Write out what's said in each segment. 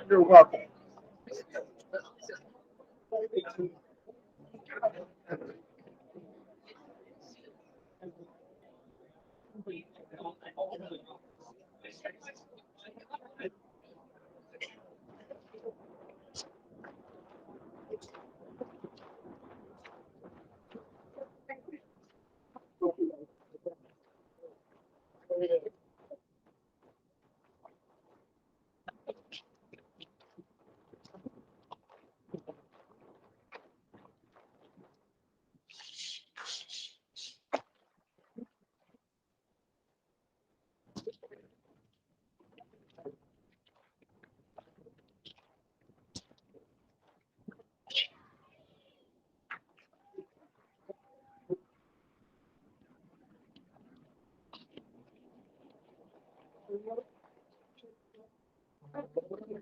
You're welcome.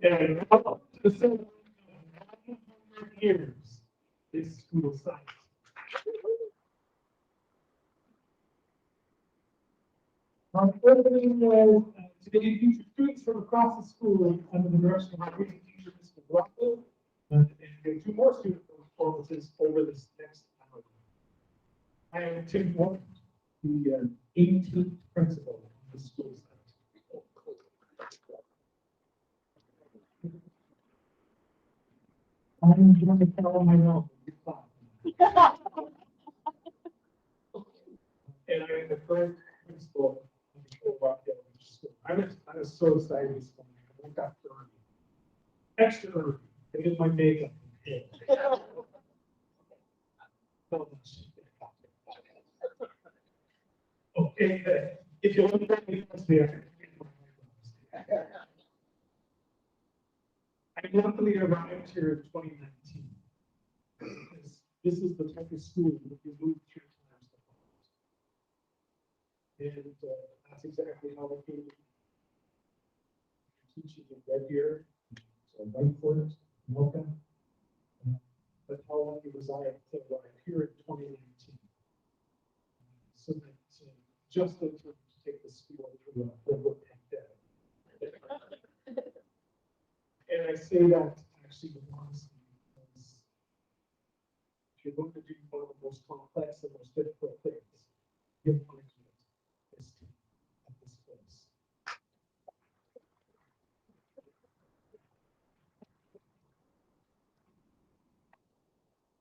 And now, to celebrate 900 years, this school site. On opening today, featured students from across the school under the direction of our reading teacher, Mr. Rockville, and we have two more student performances over this next hour. I am Tim Warren, the 18th principal of the school site. I'm going to tell my own. And I am the current principal of the Clearwater School. I was so excited this morning. I woke up early. Extra early. I did my makeup. Okay, if you want to me there. I luckily arrived here in 2019. This is the type of school that you move 3 times the and that's exactly how I came to teaching in Red Deer, so Whitefoot, Mocha. That's how long it was I arrived here in 2019. So that just in time to take the school through a full pandemic. And I say that actually honestly because if you're going to do one of the most complex and most difficult things, you're going to do this team at this place.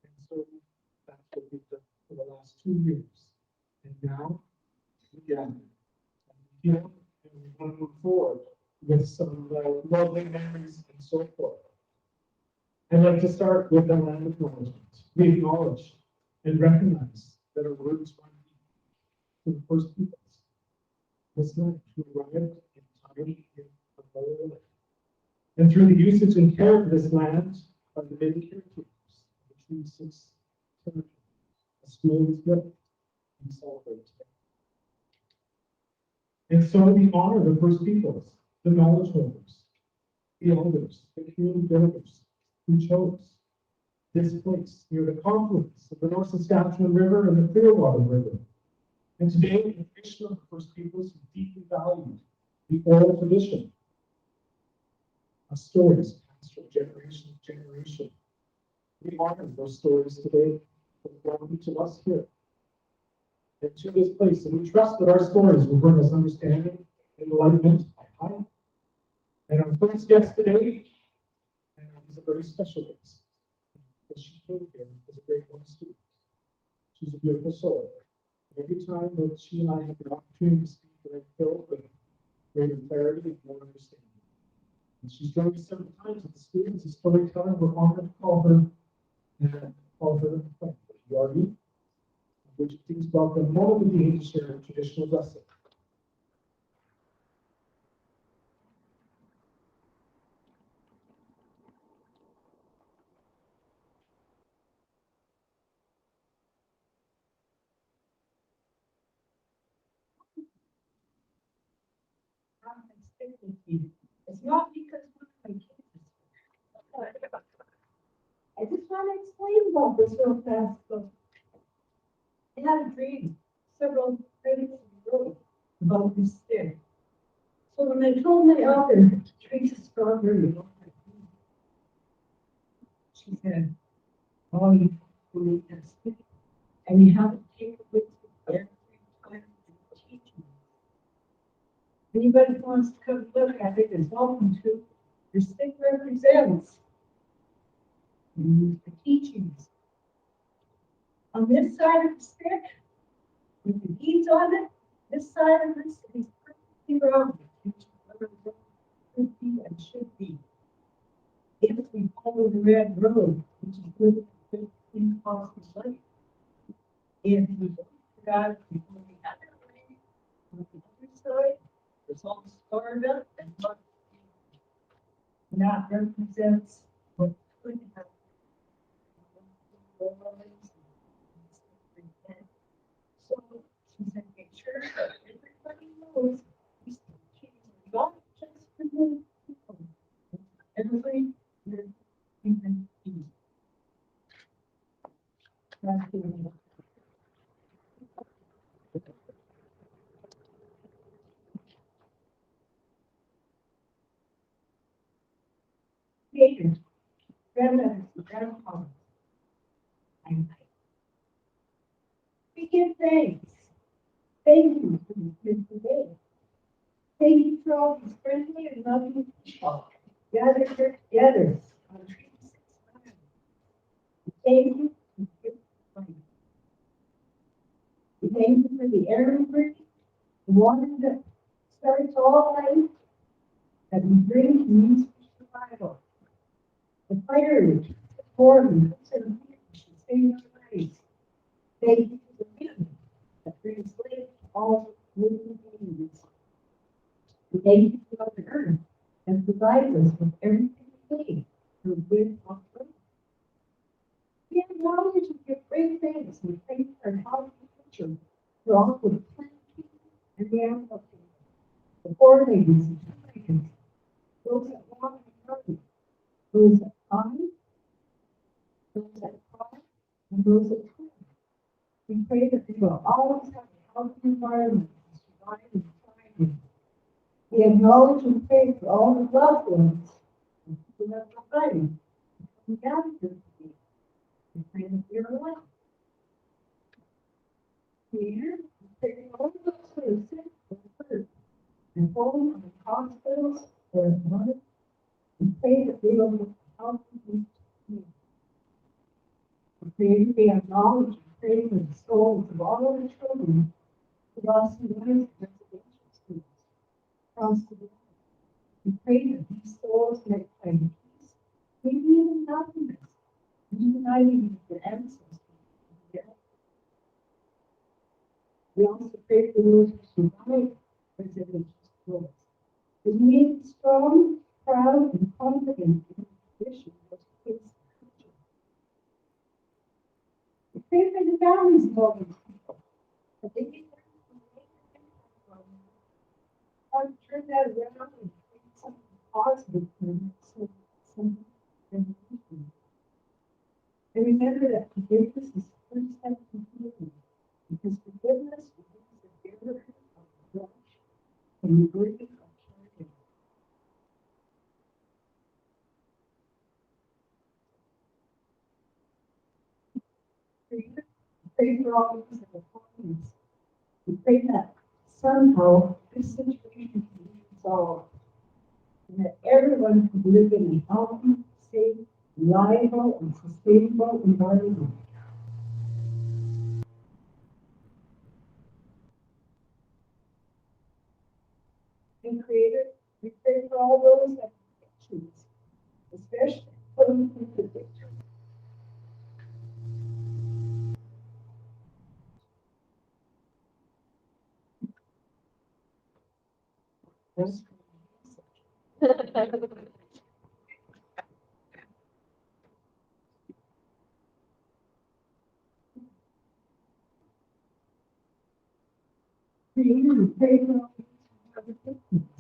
And so that's what we've done for the last 2 years. And now we gather and we feel and we want to move forward with some lovely memories and so forth. I'd like to start with a land acknowledgement. We acknowledge and recognize that our roots run deep to the first peoples. This land who arrived in time in the whole land. And through the usage and care of this land by the Medin caretakers, the Treaty 6 territory, a school is built and celebrate today. And so we honor the first peoples, the knowledge holders, the elders, the community builders who chose this place near the confluence of the North Saskatchewan River and the Clearwater River. And today, in the tradition of the first peoples who deeply valued the oral tradition of stories passed from generation to generation. We honor those stories today from each of us here. And to this place, and we trust that our stories will bring us understanding, enlightenment, and hope. And our first guest today is a very special guest. Because she came here as a grade 1 student. She's a beautiful soul. Every time that she and I have the opportunity to speak, I'm filled with greater clarity and more understanding. And she's joined us several times at the school as a storyteller. We're honored to call her ERE, which please welcome all of the to share a traditional lesson. It's not because one of my kids is. I just want to explain about this real fast. So I had a dream several days ago about this stick. So when I told my author, Trace a strawberry, she said, "Oh, you believe that stick, and you have to take it with you every time you teach me. Anybody who wants to come look at it is welcome to. Your stick represents the teachings. On this side of the stick, with the beads on it, this side of this is perfectly round, which could be and should be. If we follow the red road, which is good in possible life. If we don't forget, we go the other way, on the other side, it's all scarred up and not. And that represents what could happen. So she said, make sure that everybody knows these kids are not just for the people. Everybody is human beings. That's the way. Patient, grandmothers, grandfathers. We give thanks. Thank you for this beautiful day. Thank you for all these friendly and loving people gathered here together on Treaty 6 land. Thank you for your life. We thank you for the air we breathe, the water that starts all life, that we drink and use for survival. The fire that warm and puts in our hands and save our lives. Thank you for the wind that brings life to all living beings. We thank you for Mother Earth and provides us with everything we need through wind on earth. We acknowledge and give great thanks and thank our healthy future for all the plant people and the animal people, the poor ladies and children, those that walk and run, those that climb, those that cry, and those that swim. We pray that they will always have a healthy environment to survive and thrive in. We acknowledge and pray for all the loved ones and people that are fighting. We gather here today. We pray that we are alive. Creator, we pray for all those who are sick or hurt and home and hospitals or in mother. We pray that they will be healthy and healed. We pray that they acknowledge and pray for the souls of all of the children who lost their lives in residential schools across the world. We pray that these souls may find peace, maybe even happiness, uniting with their ancestors. We also pray for those who survive residential schools. That we may be strong, proud, and confident in the tradition of kids' culture. We pray for the families of all these people, that they may learn from the impact on them. How to turn that around and create something positive for them, some generation. And remember that forgiveness is the first step to healing, because forgiveness removes the barrier of grudge and the burden of caring. Pray for all those that are homeless. We pray that somehow this situation can be resolved, and that everyone can live in a healthy, safe, reliable, and sustainable environment. And Creator, we pray for all those that have addictions, especially those with addiction. Yes. Creator, we pray for all those who have addictions,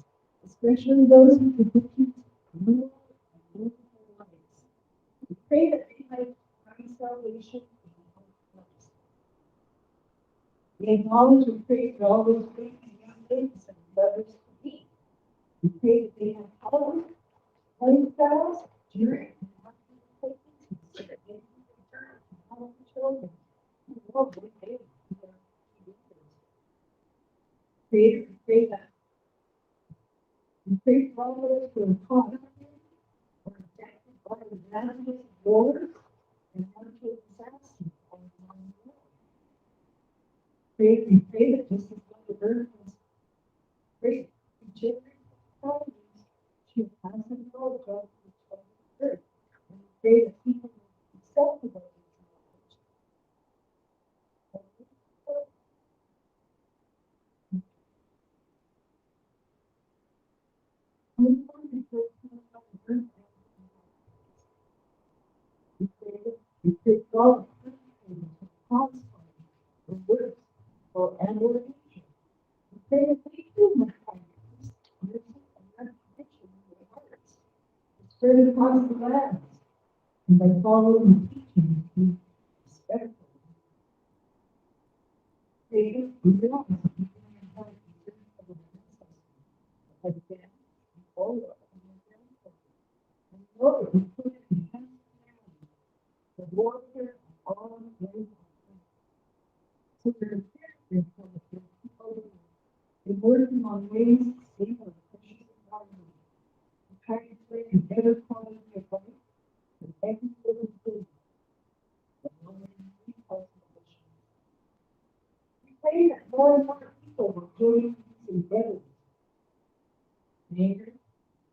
especially those with addictions to criminal and multiple lives. We pray that they might find salvation in the hope of Christ. We acknowledge and pray for all those babies and young ladies and brothers to be. We pray that they have health, lifestyles, during and after the pregnancy, so that they can return to healthy children who love what they do. Creator, we pray that. We pray for all those who are caught up in or affected by the ravages of wars and natural disasters all around the world. We pray that just as Mother Earth was great for children and colonies, she will pass them all to the children of Earth. And we pray that people will be acceptable to this knowledge. We pray for all the perpetrators of crossfire, or worse, or nature. We pray that they too might find peace, mercy, and recognition in their hearts. Spread across the lands, and by following the teachings, be respectful. Creator, we realize that we can have concerns of our ancestors, like death, Ebola, and their grandchildren. And Lord, we put it in hands of the warfare of all ways of life. So we're grateful that your people are working on ways to save our precious environment. We try to create a better quality of life for every living thing. But lowering health conditions. We pray that more and more people will join these endeavors. Neighbors,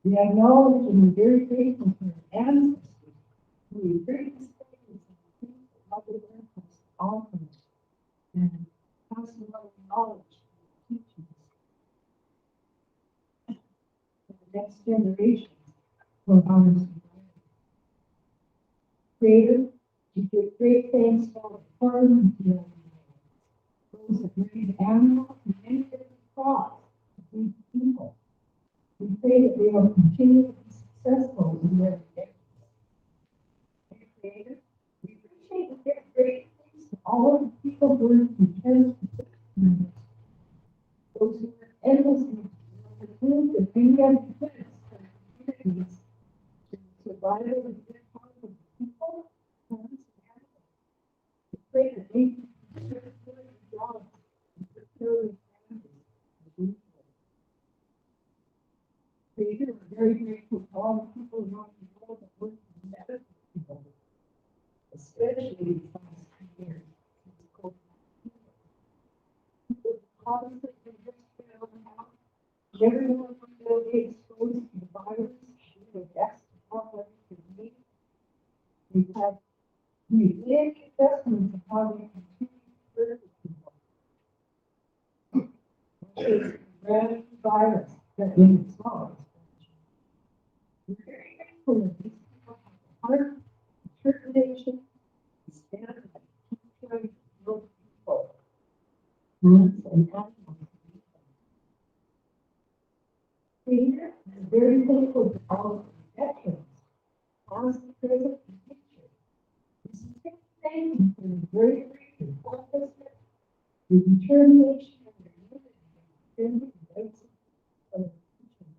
we acknowledge and we're very grateful for our ancestors who are very distinguished in the things that Mother Earth has offered and passing on knowledge and teachings to the next generation for our survival. Creator, we give great thanks for all the farming and those that raise animals and many different crops to feed people. We pray that they will continue to be successful in their endeavors. And Creator, we appreciate and give great thanks to all of the people who are in transportation, those who are endlessly for food and many other goods for our communities, to survival and good health of the people, plants, and animals. great that they job. We're very grateful for all the people around the world that work in the medical field, especially these last 2 years. Everyone from the day exposed to the virus, the best of what we can meet. We have made big investments in how we continue to serve people. It's a rare virus that is small. We're very grateful that these people have the heart, determination, and stand up and keep trying to help people. Plants and animals. We're very thankful to all of the veterans, past, present, and future. This is a thank you for the very grateful officer, the determination and the unity of defending the rights of the future.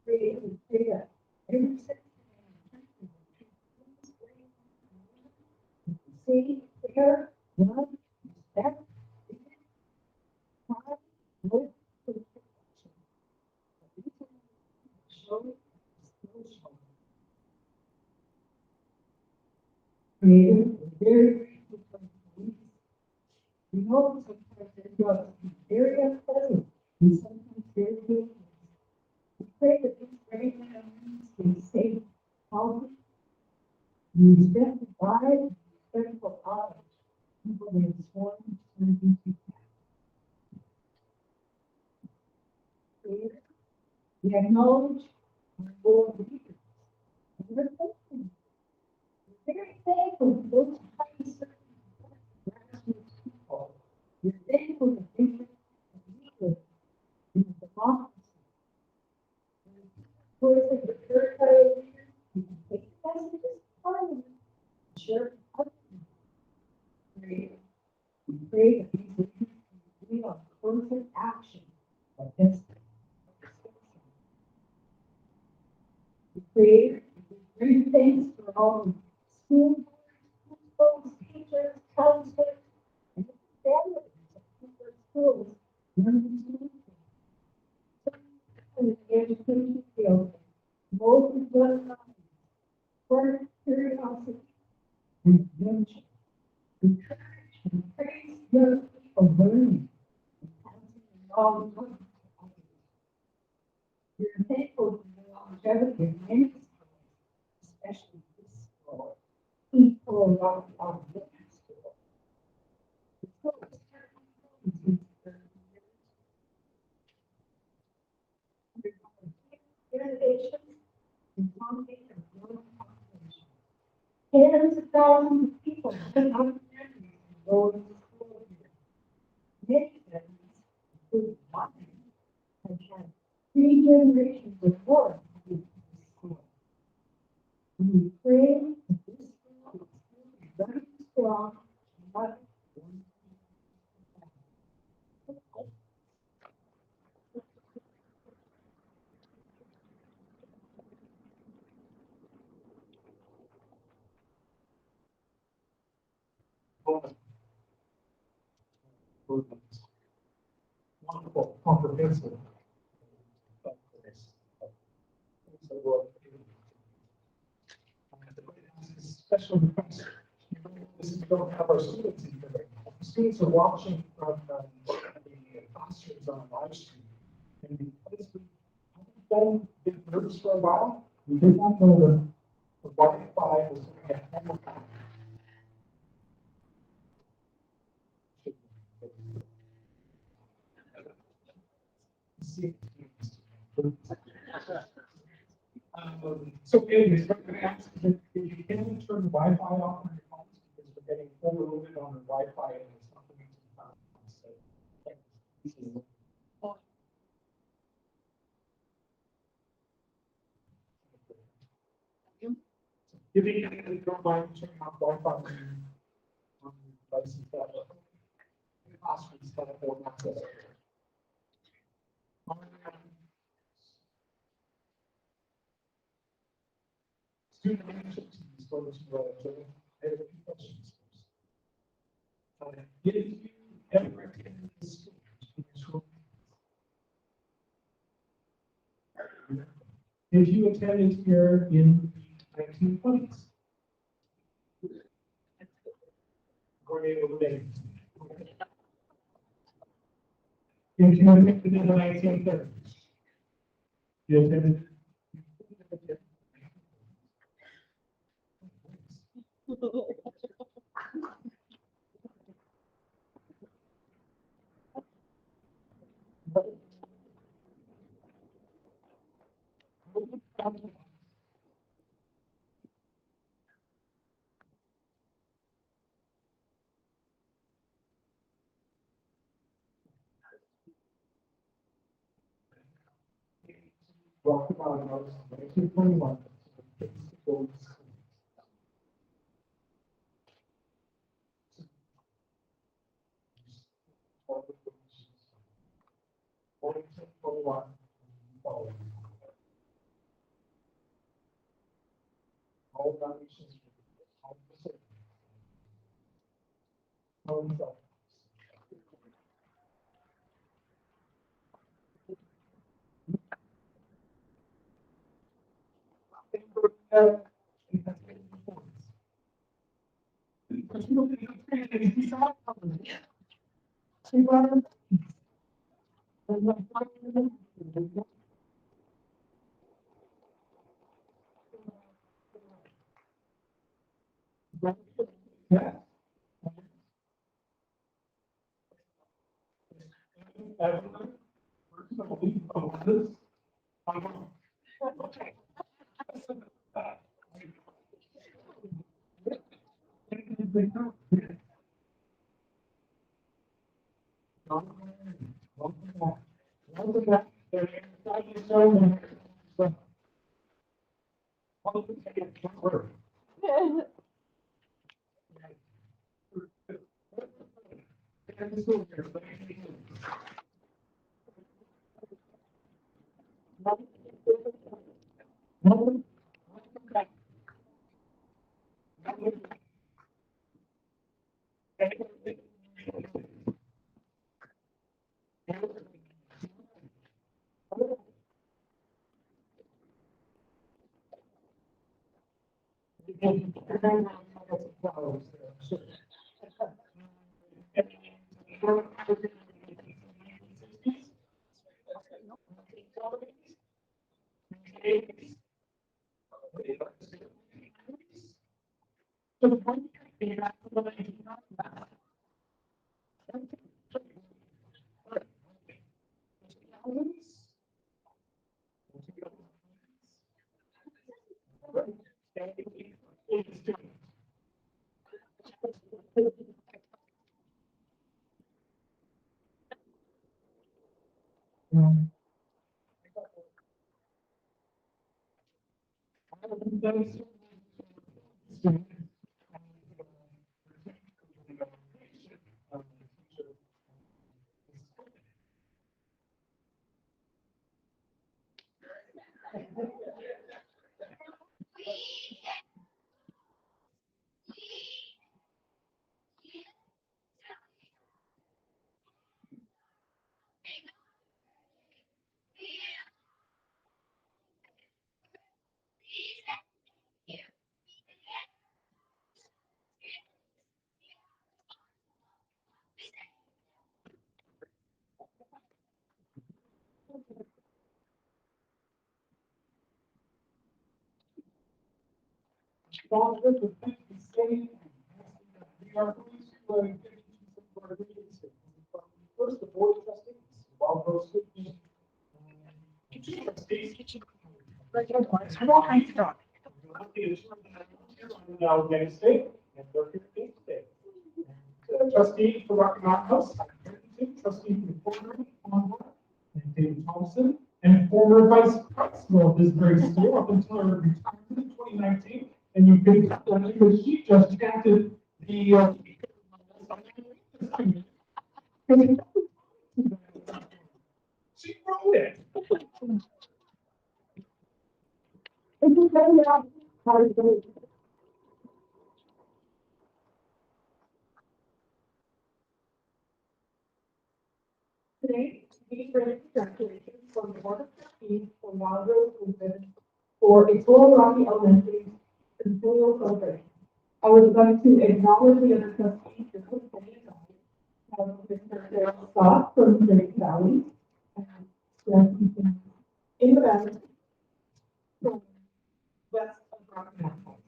Pray that every citizen in the country will treat this great with the same care, love, respect, dignity, pride, hope, and protection. Creative, very grateful for the police. We know sometimes their jobs can be very unpleasant and sometimes very dangerous. We pray that these brave men and women stay safe, healthy, and respect the lives and respectful honors people they have sworn to serve and protect. Creative, we acknowledge our world leaders. And we're thankful. We're very thankful for those trying to serve grassroots people. We're thankful that they live in a democracy. Where it's the third party leaders, we can take messages, parliament, share it with others. We pray that these leaders can agree on closer action against we pray, we bring thanks for all the school boards, principals, teachers, counselors, and the families that keep our schools running smoothly. In the education field, most of them for curiosity and adventure. Encourage and praise young people learning and passing along knowledge to others. We are thankful for the longevity of many schools, especially this school, École Elementary School. The school was started in 30 years. Innovations and founding of growing population. Tens of thousands of people have opportunities to go to school here. Many families, including mine, have had 3 generations or more of this school. We pray that this school will be very strong and not one. Wonderful, comprehensive. Special request. This is, we don't have our students in here. The students are watching from the classrooms on live stream. And because we haven't been nervous for a while, we did not know the Wi-Fi was going to have so anyways, what I'm going to ask is if you can turn the Wi-Fi off on your phones because we're getting overloaded on the Wi-Fi and it's not coming to the phone. If you don't mind turning off Wi-Fi on your devices, the classrooms have more access. Student leadership team is going to I have a few questions. If you ever attended the school, if you attended here in the 1920s, if you attended in the 1930s, you attended. Rock about house, 1921. All foundations. Yeah. We are going to get into some of our meetings. First, the board of trustees, while those now United States and Hetherington State. Trustee for Rocky Mountain House, trustee for the former and David Thompson, and former vice principal of this very school up until her retirement in 2019. And you can because she just chanted the she wrote it. today, we bring congratulations from the Board of Trustees for Wildrose Movement for École Elementary Centennial Celebration. I would like to acknowledge the other trustees for Penni and Mr. Darryl Scott from Great Valley, and in the valley from west of Rocky Mountains.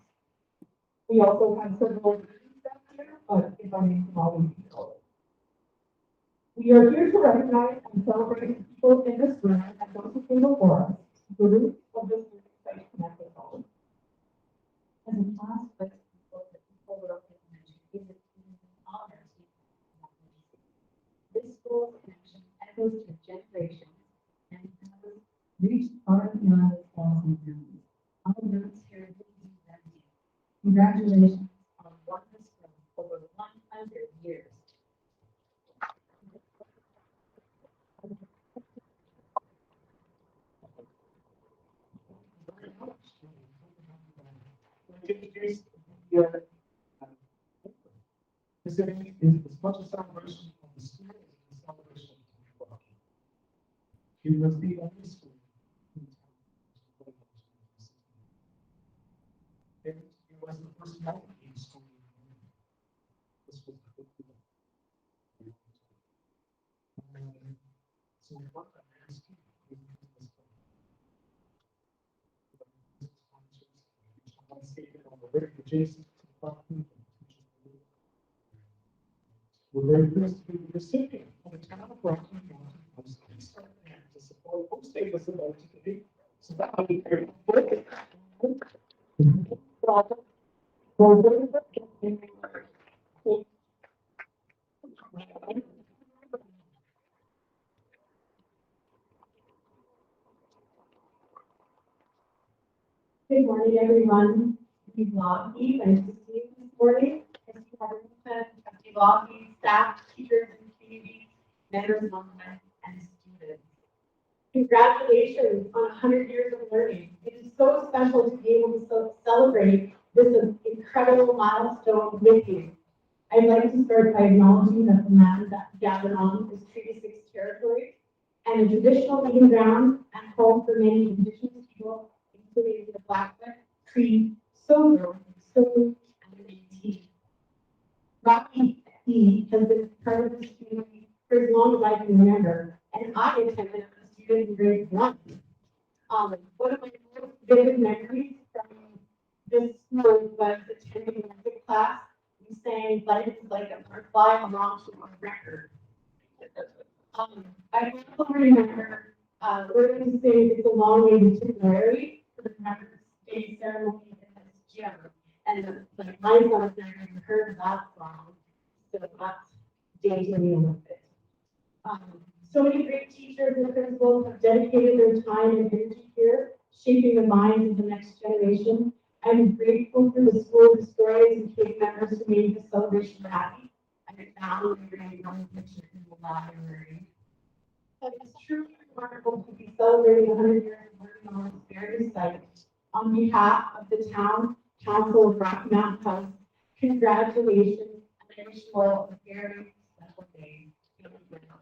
We also have several staff here, but if I name them all, we can call it. We are here to recognize and celebrate the people in this room and those who came before us, the roots of this site connected all. As a class of people that people were up in is an honor to this school connection echoes to generations and has reached far beyond its walls and boundaries. Our roots here in Reeve. Congratulations on wondrous growth over 100 years. Introduce the this event is as much a celebration of the school as a celebration of Rimbey-Rocky. It was the only school in town. It was the first Medicaid school. This was the so what I asked you adjacent to the property. We're very pleased to be the recipient of the town of Rocky Mountain House to support hosting this event today. So that would be very important. Good morning, everyone. Happy Lougheed. Nice to see you this morning. As you have said, happy Lougheed staff, teachers, and community members, and students. Congratulations on 100 years of learning. It is so special to be able to celebrate this incredible milestone with you. I'd like to start by acknowledging that the land that we gather on is Treaty 6 territory and a traditional meeting ground and home for many indigenous people, including the Blackfoot, Cree, Symko, and Métis. Rocky has been part of this community for as long as I can remember, and I attended as a student in grade 1. One of my most vivid memories from this school was attending a music class. We sang "Life is like a butterfly" along to a record. I also remember learning to sing "It's a Long Way to Tipperary" for the Members Day ceremony in this gym. And my son has never even heard of that song, so that's dating me a little bit. So many great teachers and principals have dedicated their time and energy here, shaping the minds of the next generation. I'm grateful for the school historians and committee members who made this celebration happy. I found a great young picture in the library. It is truly remarkable to be celebrating 100 years of working on this very site. On behalf of the town council of Rocky Mountain House, congratulations, and I wish you all a very special day. Thank you very much.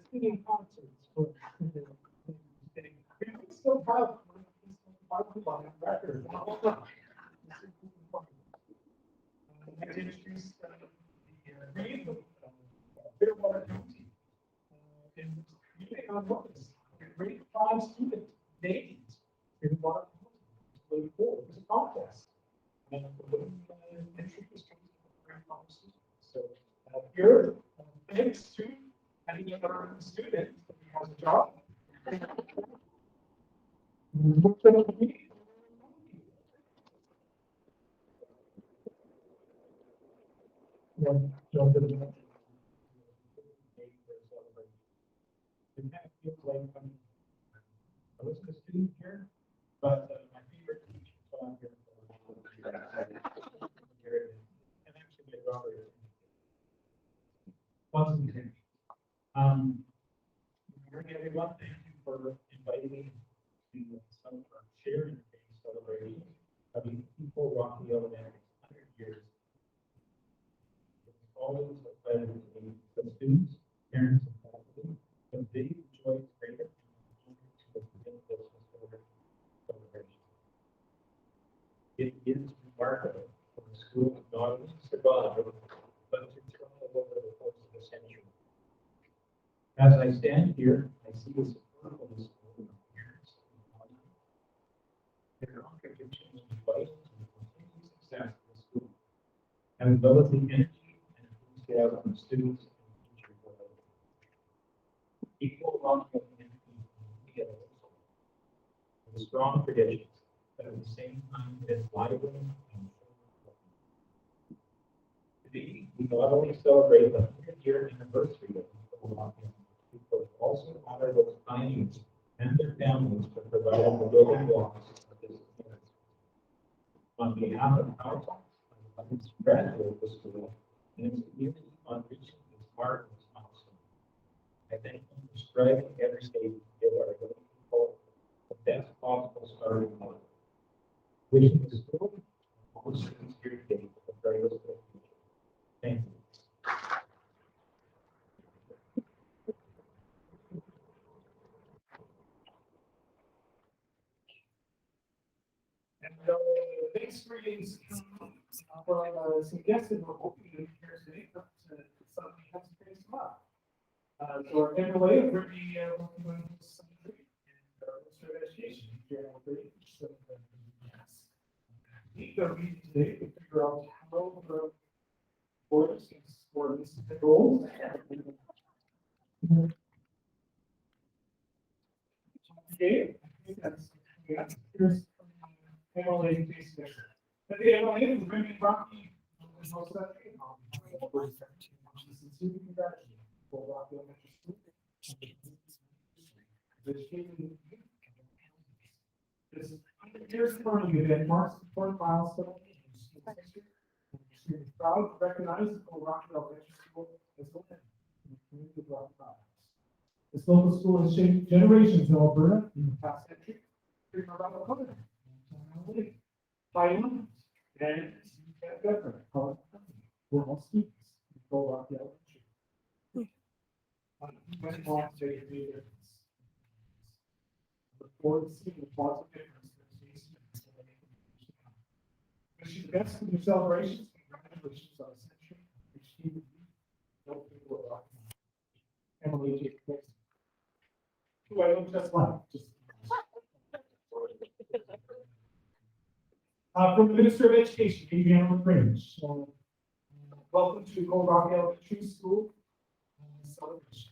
Speaking concerts for I'm so proud of record. I'd like to introduce the Reeve, Clearwater County. And you may not know this, grade 5 student named Clearwater County. Really cool. It was a contest. And entry was very promising. So here, thanks to any other student that has a job. I wasn't a student here, but my favorite teacher taught here. And actually, my daughter is. Once again, good morning, everyone. Thank you for inviting me to share in the celebration. I mean, people Rocky Elementary 100 years. It's always a pleasure to meet the students, parents, and faculty, but they enjoy greater to the celebration. It is remarkable for the school to not only survive, but to thrive over the course of a century. As I stand here, I see the support of the school and parents and audience. Their contributions is vital to the continued success of the school, as well as the energy and enthusiasm of students and teachers alike. Equal Rocky together with strong traditions, but at the same time it is vibrant and today, we not only celebrate the 100-year anniversary of Equal Rocky, but also honor those pioneers and their families for providing the building blocks of this experience. On behalf of our I would congratulate the school and its community on reaching this marvelous milestone. I thank them for striving every day to give our young people the best possible starting point. Wishing the school and all the students here today a very good future. Thank you. And next readings for some guests that we're hoping to hear today, but something has to finish them up. So our MLA of Rimbey-Rocky and Minister of Education, Darryl. The reading today to figure out how the boards for this goals. Okay, I think that's here's MLA basic. But the MLA is Rimbey-Rocky. Here's for you that marks the fourth milestone. We're proud to recognize the Rocky Elementary School as one of the community of Rocky Province. This local school has shaped generations in Alberta in the past century. By and government, we're all students in Rocky Elementary. Went on to make a big difference. Look forward to seeing the positive difference. Wish you the best in your celebrations. Congratulations on a century. Achieving Emily J. Who I don't just like. From the Minister of Education, Adriana LaGrange. So, welcome to École Elementary School celebration.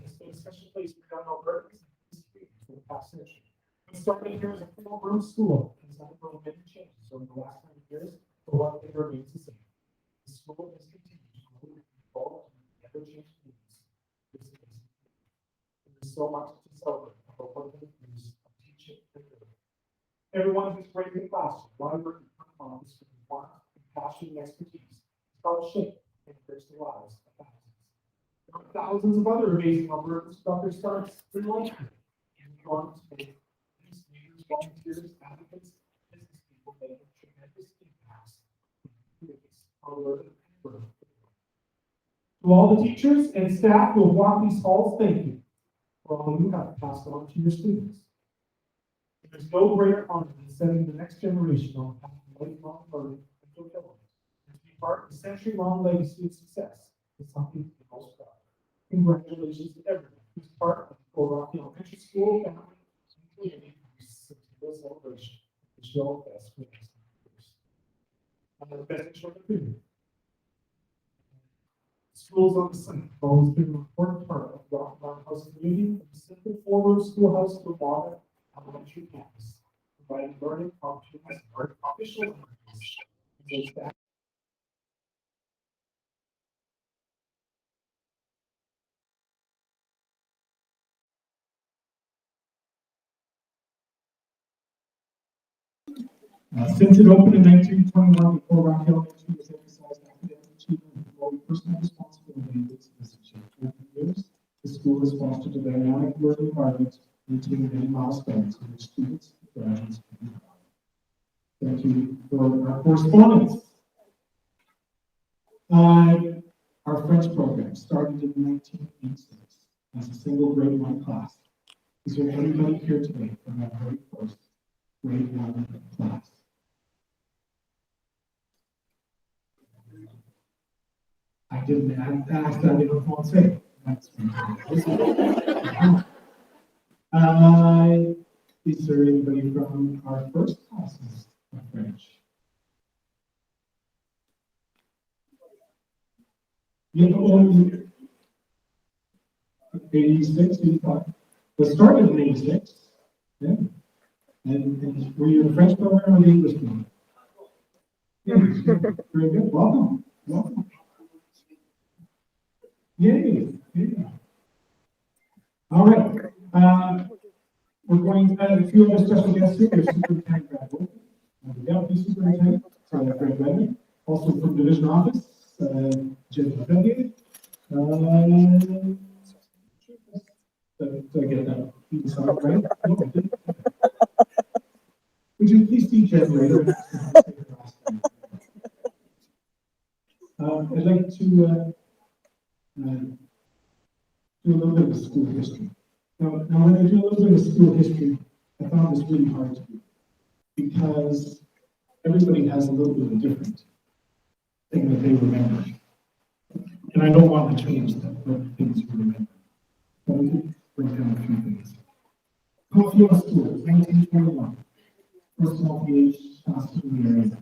It's been a special place for young Albertans for the past century. We started here as a 4-room school. It's undergone many changes over the last 100 years, but one thing remains the same. The school has continued to grow and evolve and ever-changing needs. There's so much to celebrate about what it is of teaching and learning. Everyone who's great in the classroom, library, and office with warmth, compassion, and expertise, help shape and enrich the lives of thousands. There are thousands of other amazing Albertans who got their starts in life. And we want to make these leaders, volunteers, advocates, business people make a tremendous impact in communities all over the world. To all the teachers and staff who have walked these halls, thank you for all you have passed on to your students. There's no greater honor than setting the next generation on the path of lifelong learning and fulfillment. And to be part of a century-long legacy of success is something to be most proud of. Congratulations to everyone who's part of the Rocky Elementary School family and community Centennial celebration. Wish you all the best for the next 100 years. The message from the community. Schools on the site have always been an important part of the Rocky Mountain House community, from the simple 4-room schoolhouse to a modern elementary campus, providing learning opportunities for official staff. Since it opened in 1921, before Rocky Elementary was emphasized academic achievement and growing personal responsibility for its achieved 20 years, the school has fostered a dynamic learning environment, maintaining many milestones in which students and graduates can be proud. Thank you for Our correspondence. Our French program started in 1986 as a single grade 1 class. Is there anybody here today from that very first grade 1 class? I didn't ask that, I didn't want to say. That's is there anybody from our first classes of French? You know, 86, 85. We started in 86. Yeah. And were you in the French program or the English program? Yeah, very good. Welcome. Welcome. Yay. Yeah. All right. We're going to have a few other special guests here. There's Superintendent Darryl, the Deputy Superintendent, Fred Redmond, also from Division Office, Jim Penni. Did I get that? Right? No, I didn't. Would you please see Jen later? I'd like to do a little bit of school history. Now, when I do a little bit of school history, I found this really hard to do because everybody has a little bit of a different thing that they remember. And I don't want to change that, but things you remember. But we can bring down a few things. Confluence School, 1921. First multi-age class in the area.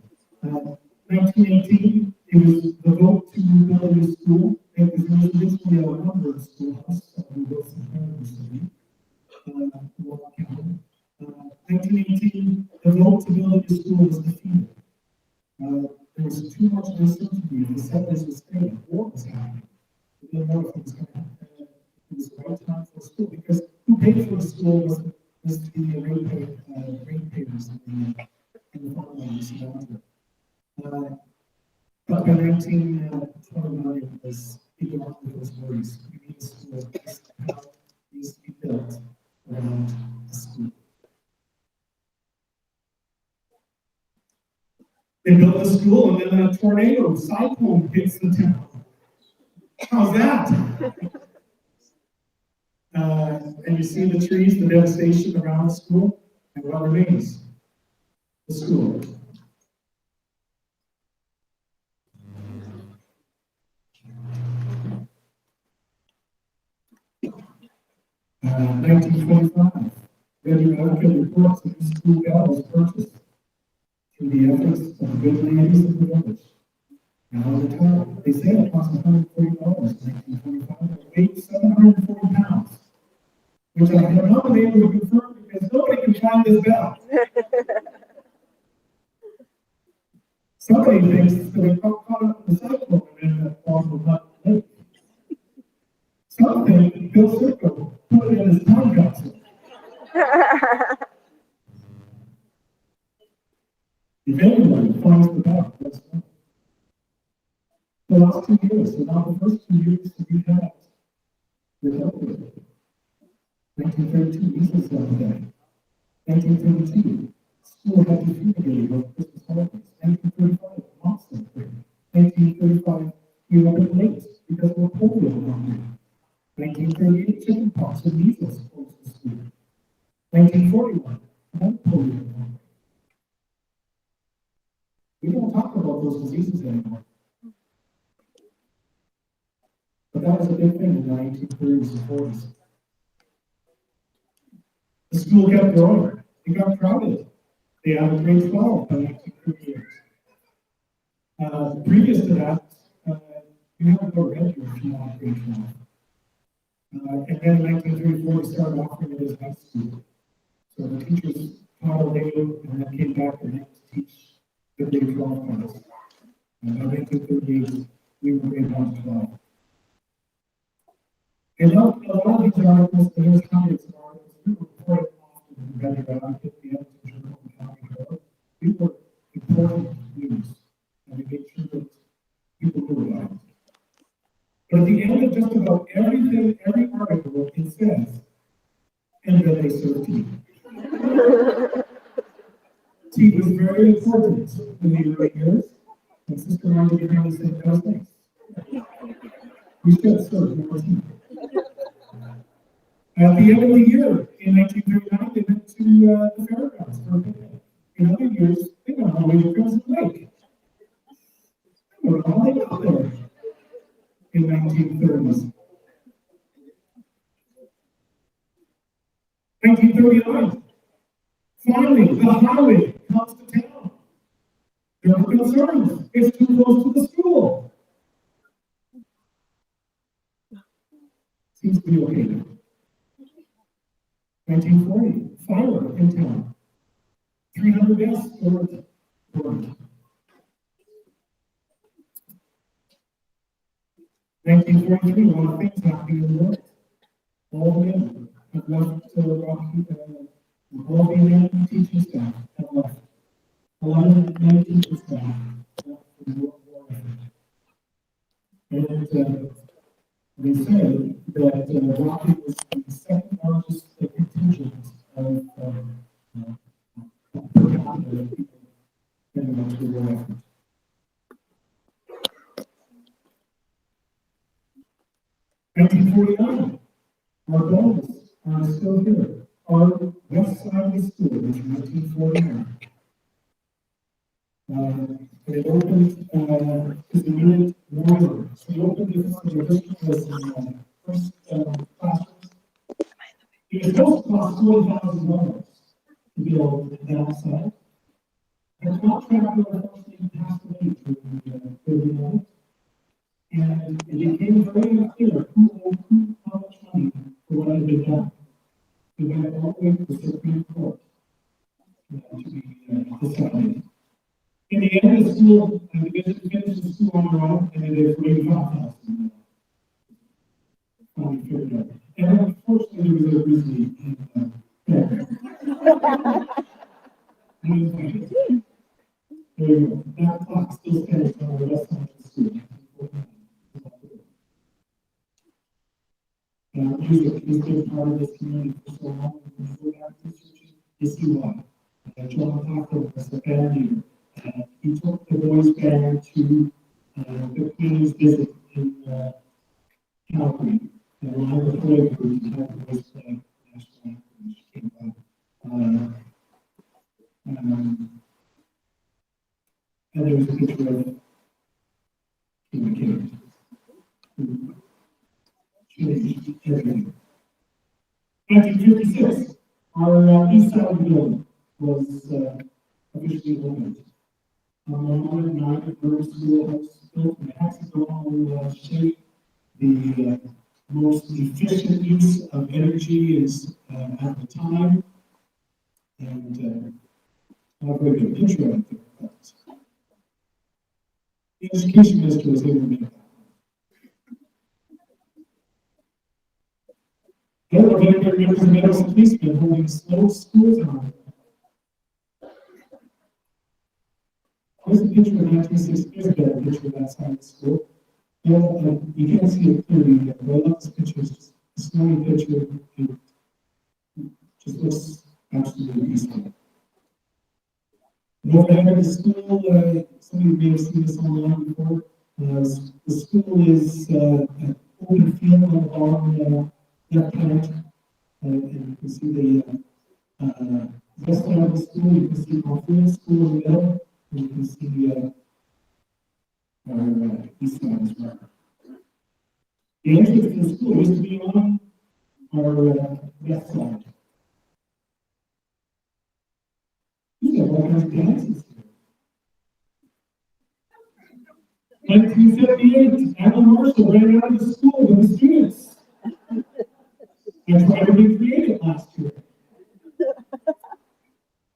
1918, it was the vote to build a new school. It was originally a number of schoolhouse that we built some University. 1918, the vote to build a new school was defeated. There was too much uncertainty. The settlers were scared. War was happening. We didn't know if it was going to happen. It was the right time for the school because who paid for the school was the ratepayers in the farmlands. But by 1929, it was beyond those worries. We need a school that needs to be built around the school. They built the school, and then a tornado cyclone hits the town. How's that? And you see the trees, the devastation around the school, and what remains? The school. 1925, Medin reports that the school bell was purchased through the efforts of the good ladies of the village. Now the total, they say it cost $140 in 1925, it weighed 740 pounds, which I have not been able to confirm because nobody can find this bell. Somebody thinks that it got caught up in the cyclone and that falls was not late. Some think Bill Symko put it in his time capsule. If anyone finds the bell, that's fine. The last 2 years, so now the first 2 years that we've had without it. 1932, measles epidemic. 1932, school had to fumigate over Christmas holidays. 1935, monster outbreak. 1935, we were a bit late because we're polio hungry. 1938, chickenpox and measles closed the school. 1941, another polio hungry. We don't talk about those diseases anymore. But that was a big thing in the 1930s and 40s. The school kept growing. It got crowded. They had a grade 12 by 1938. Previous to that, you have to go red here if you want grade 12. And then in 1934, we started offering it as high school. So the teachers taught a day and then came back and had to teach the grade 12 class. And by 1938, we were grade 1 to 12. And a lot of these articles, there's hundreds of articles, we were quite often in Medin, the Hetherington Journal and County Herald. We were important news, and we made sure that people knew about it. But at the end of just about everything, every article, it says, and then they serve tea. Tea was very important in the early years, and Sister Marjorie kindly said, no thanks. We should serve more team. At the end of the year, in 1939, they went to the fairgrounds for a picnic. In other years, they went all the way across the lake. They were all the way out there in 1930s. 1939, finally, the highway comes to town. There were concerns. It's too close to the school. Seems to be okay now. 1940, fire in town. 300 deaths burned. 1943, a lot of things happening in the world. All the men have left Rocky, all the men teaching staff have left. A lot of men teaching staff left for the World War effort. And they say that Rocky was the second largest contingent of per capita people in the war effort. In 1949, our goals are still here. Our west side of the school was 1949. It opened as a unit warrior. So we opened it for the first classrooms. It was supposed to cost $40,000 to build that outside. The contractor unfortunately passed away during the building. And it became very clear who owed how much money for what had been done. We went all the way to the Supreme Court to be decided. In the end, the school, the district finished the school on their own, and they were really hot. And then, unfortunately, there was a grizzly in there you go. That clock still stands on the west side of the school. Music has been part of this community for so long, and before that research is why. John Cochran was the band leader. He took the boys band to the Queen's visit in Calgary, and along with the boy group, he had the boys play national anthem, which came up. And there was a picture of King Kenney. Everything. 1956, our east side of the building was officially opened. A 109 schoolhouse built in a hexagonal shape. The most efficient use of energy is at the time. And I'll bring a picture of it. The education minister was able to make that. The other vendor members of Medicine policemen holding slow schools on. Here's a picture of 1960. Here's a better picture of that side of the school. You can't see it clearly yet, but I love this picture. It's just a snowy picture. It just looks absolutely peaceful. Overhead of the school, some of you may have seen this online before. The school is an open field on the bottom left hand, and you can see the west side of the school. You can see our field school in the middle, and you can see our east side as well. The entrance to the school used to be on our west side. You have all kinds of dances here. 1978, Anna Marshall ran out of the school with the students. I tried to recreate it last year.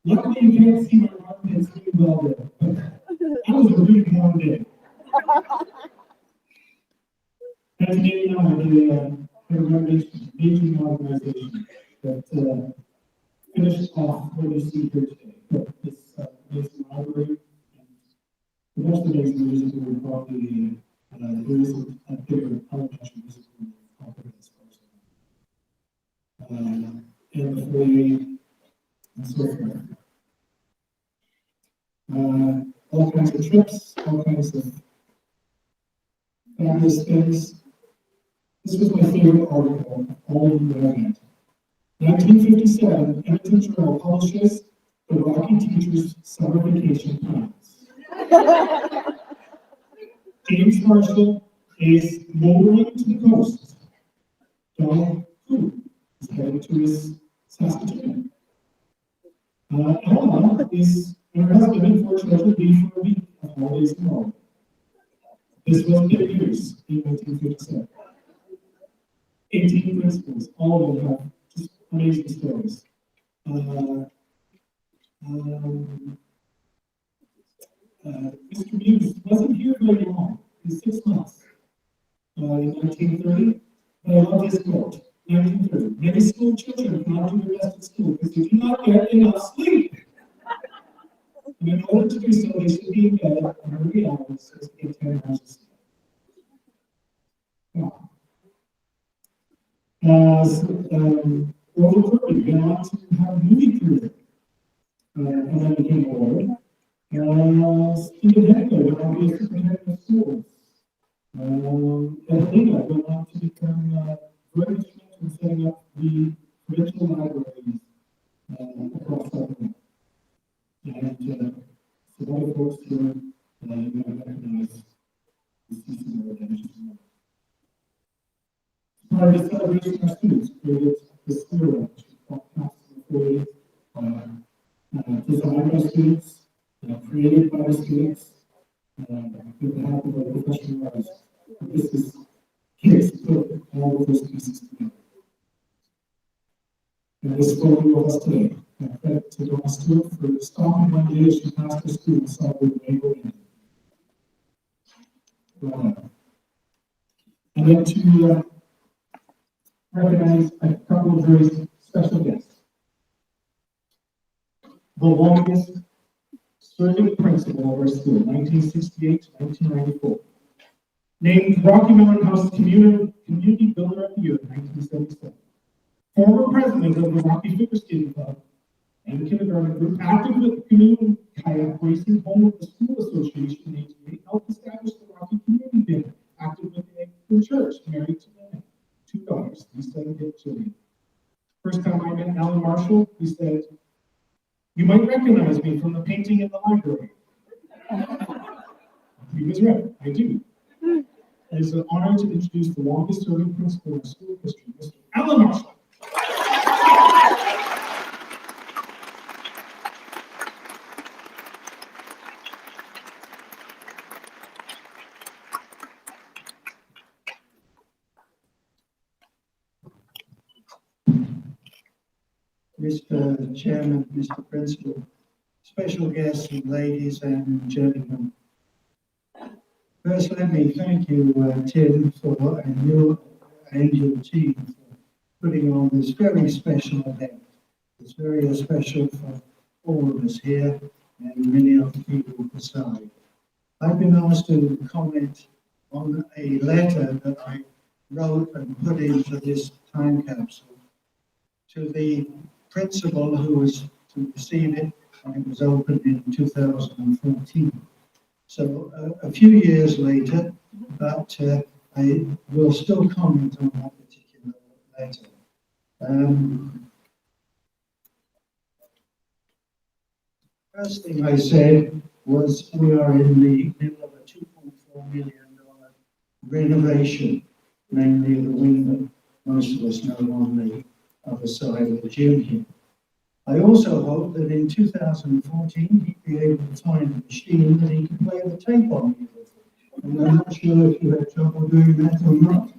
Luckily, you can't see my armpits really well there, but that was a really long day. 1989, the renovation, aging organization that finished off what you see here today. This amazing library. The most amazing music room probably there is a bigger elementary music room as and the foyer and so forth. all kinds of trips, all kinds of fabulous things. This was my favorite article of all of the event. 1957, Edmonton Journal publishes the Rocky Teachers' Summer Vacation Plans. James Marshall is motoring to the coast. Donald Who is headed to his Saskatoon. Ella is and her husband and 4 children leave for a week of holidays in Norway. This was Penni years in 1957. 18 principals, all of them have just amazing stories. Mr. Muse wasn't here very long, in 6 months. In 1930, but I love his quote. 1930, many school children cannot do their best at school because they do not get enough sleep. And in order to do so, they should be in bed at early hours so to get 10 hours of sleep. Wow. Robert Kirby went on to have a movie career and then became a lawyer. Stephen Heckler went on to be a superintendent of schools. Adriana went on to become very instrumental in setting up the provincial libraries across Alberta. And so all the folks here, you might recognize the season of attention. Part of the celebration, our students created this Clearwater, which is called Capsule, designed by students, created by the students, with the help of our professional artists. This is kids put all of those pieces together. And this photo of us today. Credit to Dawn Stewart for stopping one day as she passed the school and saw the neighbor in. And then to recognize a couple of very special guests. The longest serving principal of our school, 1968 to 1994. Named Rocky Mountain House Community Builder of the Year in 1977. Former president of the Rocky Figure Skating Club and the kindergarten group, active with the Canoe Kayak Racing Home of the School Association in 1988, helped establish the Rocky Community Dinner, active with the Anglican Church, married to Medin, 2 daughters, Lisa and Jillian. First time I met Alan Marshall, he said, "You might recognize me from the painting in the library." He was right, I do. It is an honor to introduce the longest serving principal in school history, Mr. Alan Marshall. Mr. Chairman, Mr. Principal, special guests, ladies and gentlemen. First, let me thank you, Tim, and you and your team for putting on this very special event. It's very special for all of us here and many other people beside. I've been asked to comment on a letter that I wrote and put into this time capsule to the principal who was to receive it when it was opened in 2014. So a few years later, but I will still comment on that particular letter. First thing I said was we are in the middle of a $2.4 million renovation, mainly the wing that most of us know on the other side of the gym here. I also hope that in 2014 he'd be able to find a machine that he could play the tape on with. And I'm not sure if you had trouble doing that or not.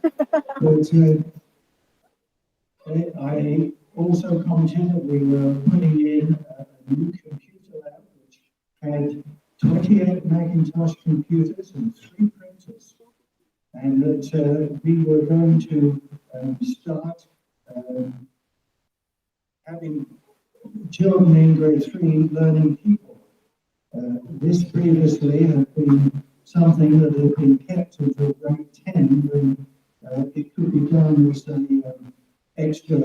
But I also commented that we were putting in a new computer lab which had 28 Macintosh computers and 3 printers. And that we were going to start having children in grade 3 learning people. This previously had been something that had been kept until grade 10 when it could be done as an extra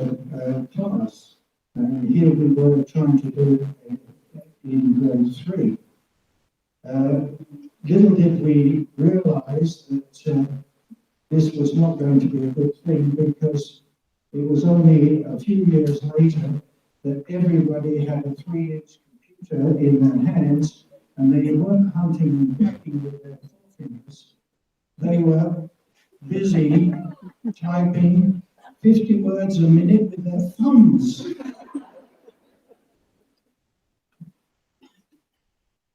class. And here we were trying to do it in grade 3. Little did we realise that this was not going to be a good thing, because it was only a few years later that everybody had a 3-inch computer in their hands, and they weren't hunting and pecking with their fingers. They were busy typing 50 words a minute with their thumbs.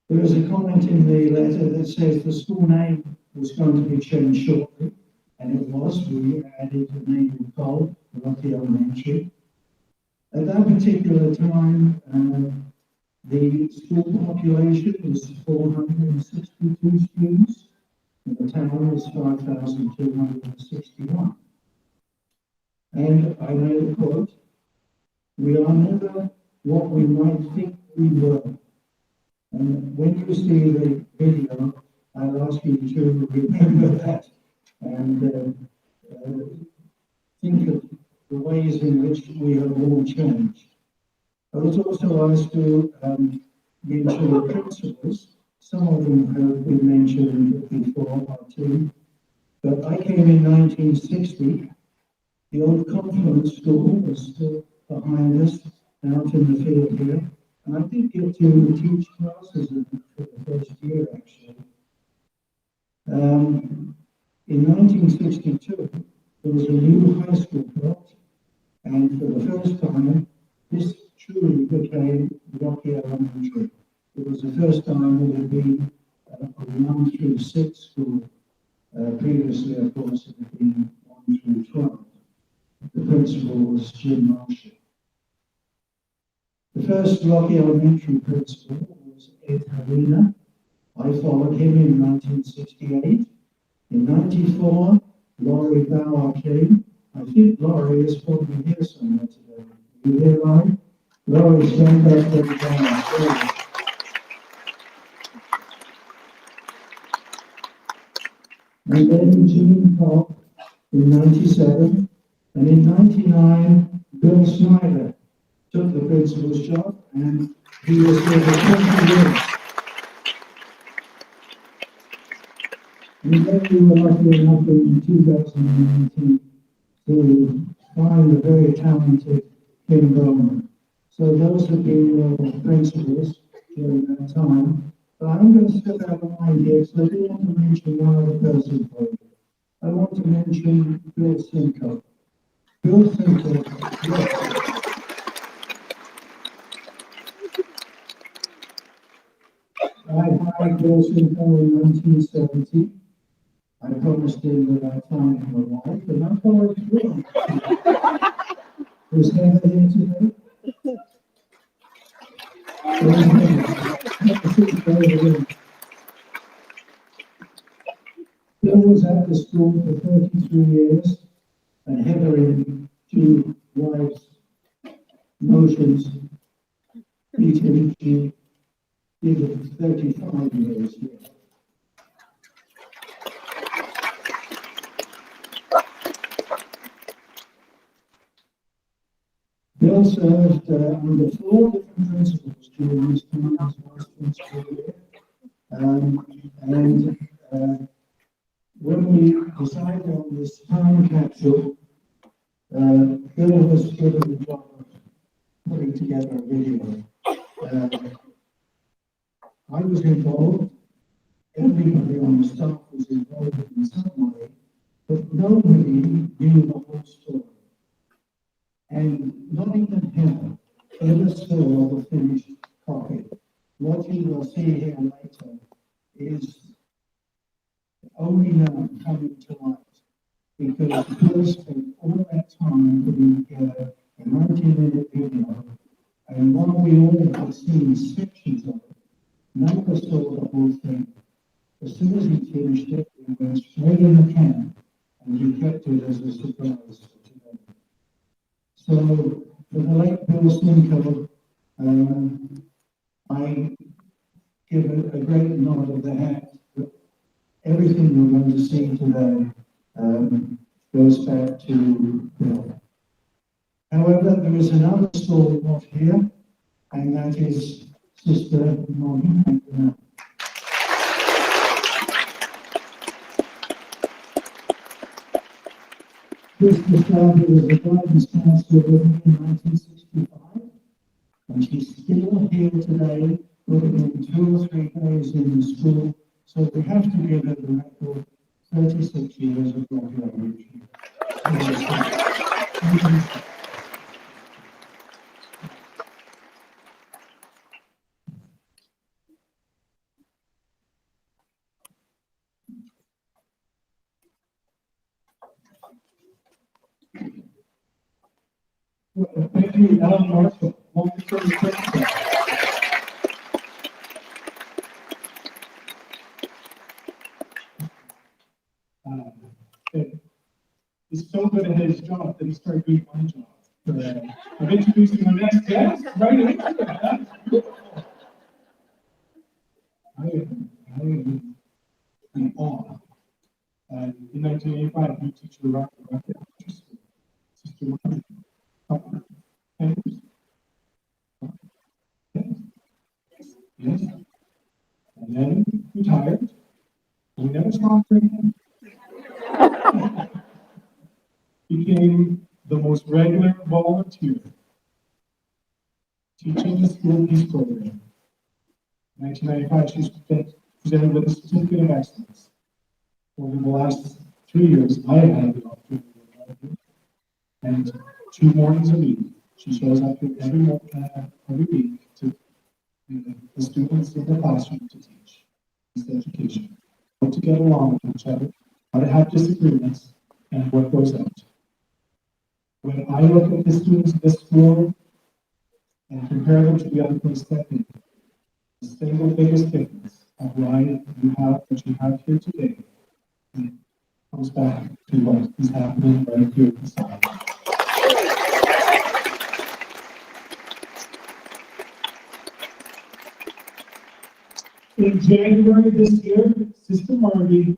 There is a comment in the letter that says the school name was going to be changed shortly, and it was. We added the name École, Rocky Elementary. At that particular time, the school population was 462 students, and the town was 5,261. And I made a quote: "We are never what we might think we were." And when you see the video, I'll ask you to remember that and think of the ways in which we have all changed. I was also asked to mention the principals. Some of them have been mentioned before, our team. But I came in 1960. The old Conference School was still behind us, out in the field here. And I did get to teach classes in it for the first year, actually. In 1962, there was a new high school built, and for the first time, this truly became Rocky Elementary. It was the first time it had been a 1 through 6 school. Previously, of course, it had been 1 through 12. The principal was Jim Marshall. The first Rocky Elementary principal was Adriana. I followed him in 1968. In 94, Laurie Bauer came. I think Laurie is probably here somewhere today. Are you here, Laurie? Laurie, stand up and down. And then Jean Cobb in 97. And in 99, Bill Snyder took the principal's job, and he was here for 20 years. And then we were lucky enough in 2019 to find a very talented Kim Bowman. So those have been principals during that time. But I'm going to step out of line here, because I do want to mention one other person for you. I want to mention Bill Symko. Bill Symko, yes. I hired Bill Symko in 1970. I promised him that I'd find him a wife, and I followed through. Is Heather here today? Bill was at the school for 33 years, and Heather, in 2 wives' motions, beat him. She did it 35 years here. Bill served under 4 different principals during his time as vice principal here. When we decided on this time capsule, Bill was given the job of putting together a video. I was involved, everybody on the staff was involved in some way, but nobody knew the whole story. And not even him ever saw the finished copy. What you will see here later is only now coming to light, because Bill spent all that time putting together a 90-minute video, and while we all had seen sections of it, none of us saw the whole thing. As soon as he finished it, it went straight in the can, and he kept it as a surprise for today. So, for the late Bill Symko, I give a great nod of the hat. Everything we're going to see today goes back to Bill. However, there is another story not here, and that is Sister Modern. This started as a guidance counselor in 1965, and she's still here today, putting in 2 or 3 days in the school, so we have to give her the record 36 years of graduation. Thank you, Alan Marshall. Long-term principal. He's so good at his job that he started doing my job. I'm introducing our next guest right into it. I am in awe. In 1985, new teacher arrived at the elementary school. Sister Martin. Yes. And then retired. We never saw her again. Became the most regular volunteer teaching the school peace program. In 1995, she was presented with a certificate of excellence. Over the last 3 years, I have had the opportunity to work with her. And 2 mornings a week, she shows up here every week to the students in the classroom to teach this education, how to get along with each other, how to have disagreements, and what goes out. When I look at the students in this school and compare them to the other places I've been, the single biggest difference of why you have what you have here today comes back to what is happening right here inside. In January this year, Sister Margie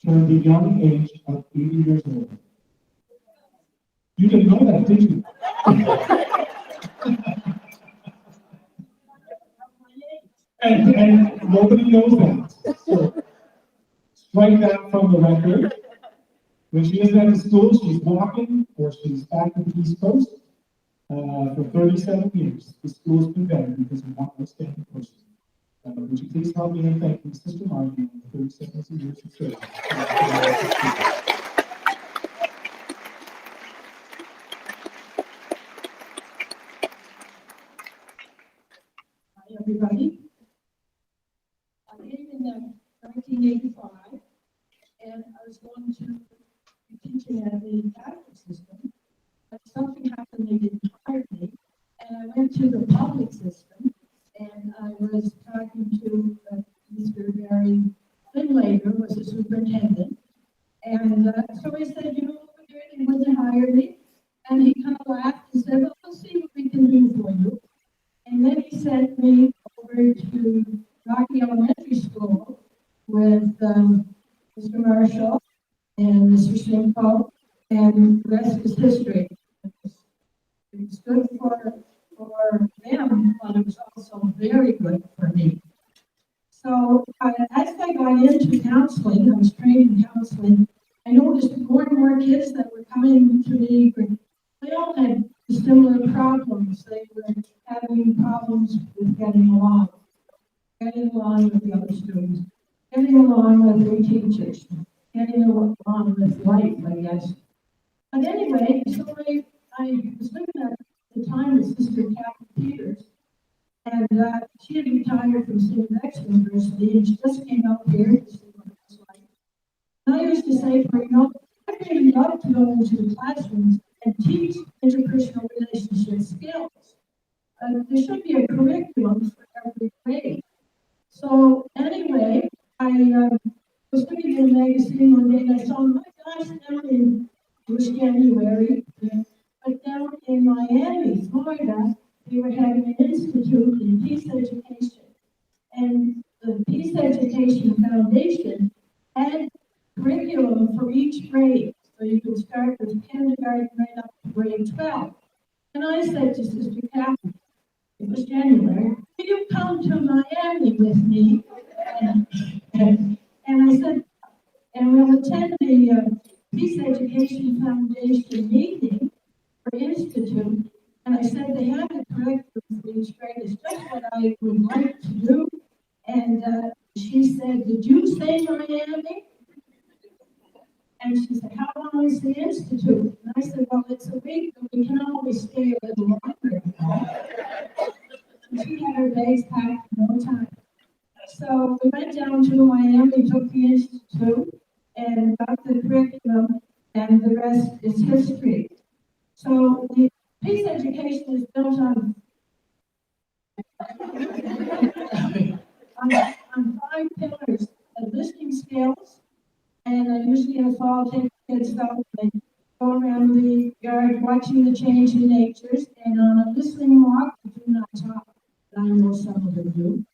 turned the young age of 80 years old. You didn't know that, did you? and nobody knows that. So strike that from the record. When she isn't at the school, she's walking or she's back in the East Coast. For 37 years, the school's been better because of one outstanding person. Would you please help me in thanking Sister Margie for 37 years of service? Hi, everybody. I came in 1985, and I was going to be teaching at the Catholic system, but something happened, they didn't hire me, and I went to the public system, and I was talking to Mr. Barry Finlater, was the superintendent, and so I said, you know, they wouldn't hire me, and he kind of laughed and said, well, we'll see what we can do for you. And then he sent me over to Rocky Elementary School with Mr. Marshall and Mr. Symko, and the rest is history. It's good for them, but it was also very good for me. So as I got into counseling, I was trained in counseling, I noticed more and more kids that were coming to me, they all had similar problems. They were having problems with getting along with the other students, getting along with their teachers, getting along with life, I guess. But anyway, so I was living at the time with Sister Catherine Peters, and she had retired from St. University, and she just came out here to see what it was like. And I used to say to her, you know, I'd really love to go into the classrooms and teach interpersonal relationship skills. There should be a curriculum for every grade. So anyway, I was looking in a magazine one day and I saw, my gosh, down in, it was January, but down in Miami, Florida, they were having an institute in peace education. And the Peace Education Foundation had curriculum for each grade. So you can start with kindergarten right up to grade 12. And I said to Sister Catherine, it was January, will you come to Miami with me? And I said, and we'll attend the Peace Education Foundation meeting or institute, and I said they had the curriculum for each grade. It's just what I would like to do. And she said, "Did you say Miami?" And she said, "How long is the institute?" And I said, "Well, it's a week, but we can always stay a little longer." And she had her days packed in no time. So we went down to Miami, took the institute, and got the curriculum, and the rest is history. So the peace education is built on 5 pillars of listening skills, and I usually in the fall take kids out and go around the yard watching the change in natures, and on a listening walk, we do not talk, but I know some of them do.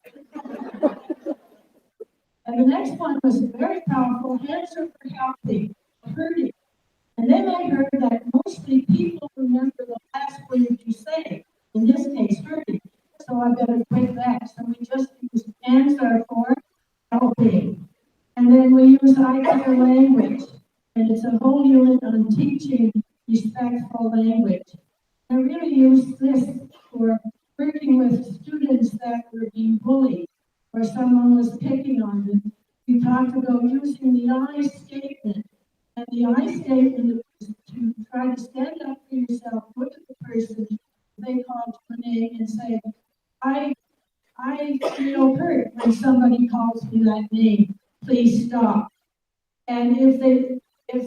And the next one was very powerful, hands are for healthy, hurting. And then I heard that mostly people remember the last word you say, in this case, hurting. So I better quit that. So we just use hands are for helping. And then we use I care language. And it's a whole unit on teaching respectful language. I really use this for working with students that were being bullied or someone was picking on them. We talked about using the I statement. And the I statement is to try to stand up for yourself, look at the person they called your name and say, I feel hurt when somebody calls me that name. Please stop. And if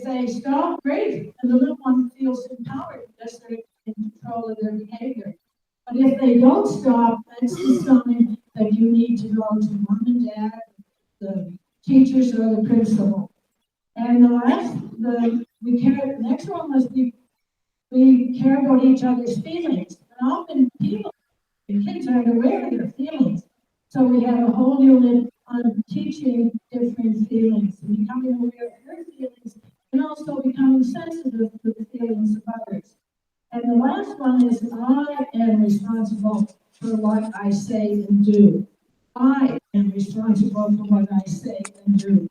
they stop, great, and the little one feels empowered because they're in control of their behavior. But if they don't stop, that's the sign that you need to go to mom and dad, the teachers, or the principal. And the next one was we care about each other's feelings. And often the kids aren't aware of their feelings. So we have a whole unit on teaching different feelings, and becoming aware of your feelings, and also becoming sensitive to the feelings of others. And the last one is I am responsible for what I say and do. I am responsible for what I say and do.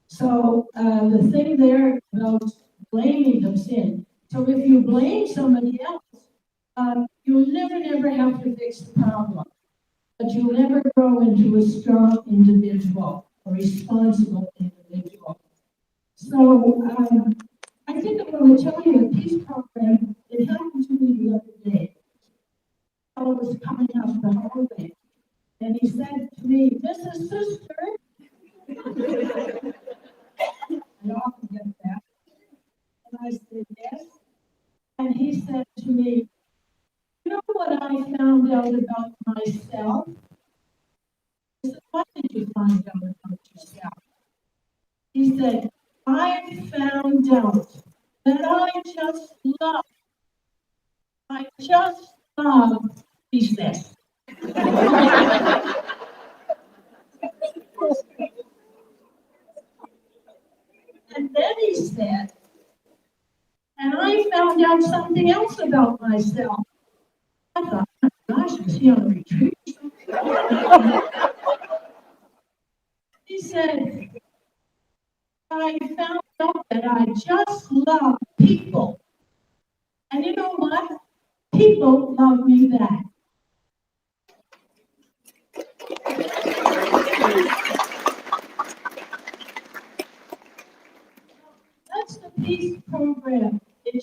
So the thing there about blaming comes in. So if you blame somebody else, you'll never have to fix the problem. But you'll never grow into a strong individual, a responsible individual. So I think I'm going to tell you a peace program. It happened to me the other day. I was coming up the hallway, and he said to me, "This is sister." I often get that. And I said, "Yes." And he said to me, "You know what I found out about myself?" I said, "What did you find out about yourself?" He said, "I found out that I just love business." And then he said, "And I found out something else about myself." I thought, "Oh my gosh, is he on a retreat?" He said, "I found out that I just love people. And you know what? People love me back." That's the peace program. It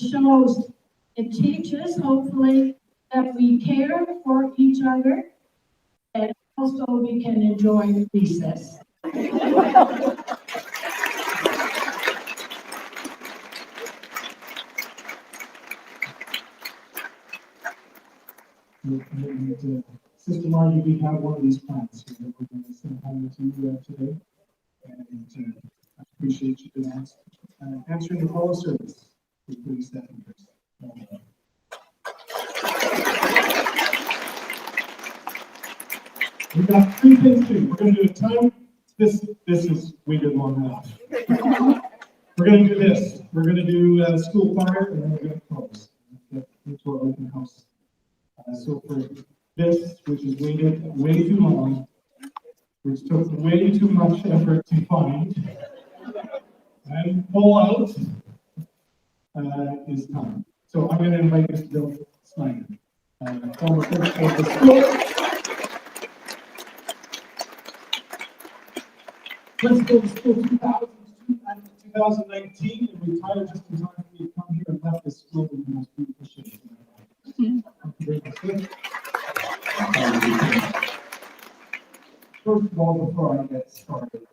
teaches, hopefully, that we care for each other, and also we can enjoy recess. And, Sister Margie, we have one of these plants here that we're going to send home to you today. And I appreciate you for that. Answering the call of service. Please stand first. We've got 3 things to do. We're going to do a time. This is we did long enough. We're going to do this. We're going to do school fire, and then we're going to close. Get into our open house. So for this, which is waited way too long, which took way too much effort to find and pull out, is time. So I'm going to invite Mr. Bill Snyder. Former principal of the school. Principal of the school 2019 and retired just in time for me to come here and left the school in the most beautiful shape. First of all, before I get started, I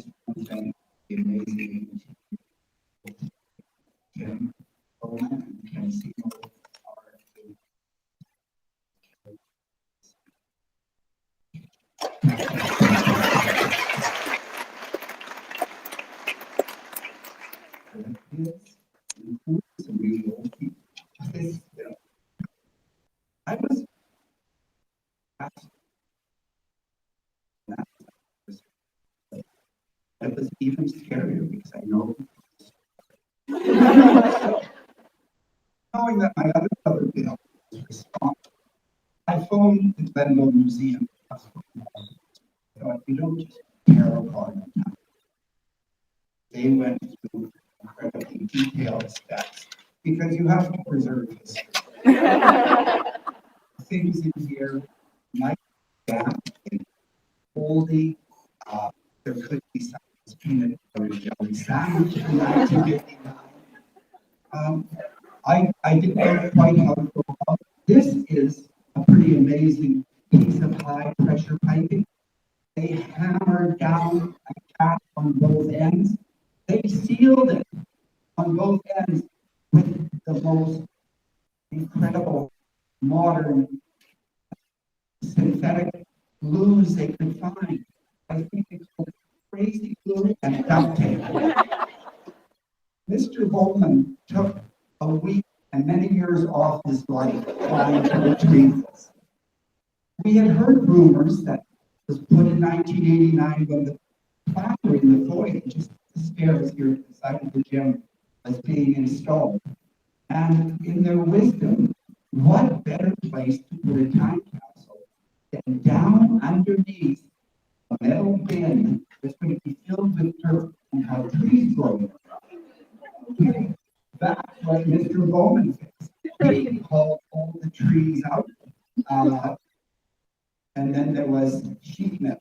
just want to thank the amazing Tim, Bowman, and Kenney. I was asked that. It was even scarier because I know knowing that my other brother Bill was responsible. I phoned the Glenville Museum. I thought, you don't just tear apart. They went through incredibly detailed steps because you have to preserve history. Things in here might be moldy. There could be some peanut butter jelly sandwich in 1959. I didn't know quite how to go about. This is a pretty amazing piece of high pressure piping. They hammered down a cap on both ends. They sealed it on both ends with the most incredible modern synthetic glues they could find. I think it's called crazy glue and duct tape. Mr. Bowman took a week and many years off his life trying to retrieve this. We had heard rumors that it was put in 1989 when the plaque in the foyer, just the stairs here at the side of the gym, was being installed. And in their wisdom, what better place to put a time capsule than down underneath a metal bin that's going to be filled with dirt and how trees grow. Okay, that's what Mr. Bowman fixed. He called all the trees out. And then there was sheet metal.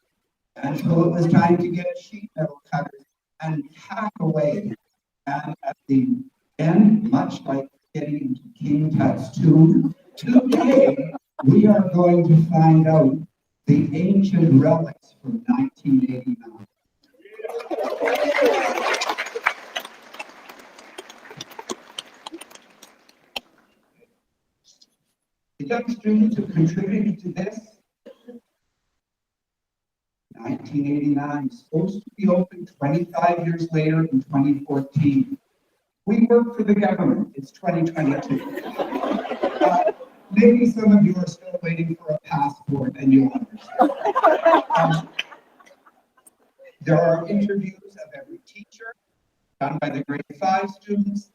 And so it was time to get sheet metal cutters and hack away. And at the end, much like getting into King Tut's tomb, today we are going to find out the ancient relics from 1989. The young students who contributed to this, 1989, supposed to be open 25 years later in 2014. We work for the government, it's 2022. Maybe some of you are still waiting for a passport and you'll understand. There are interviews of every teacher done by the grade 5 students.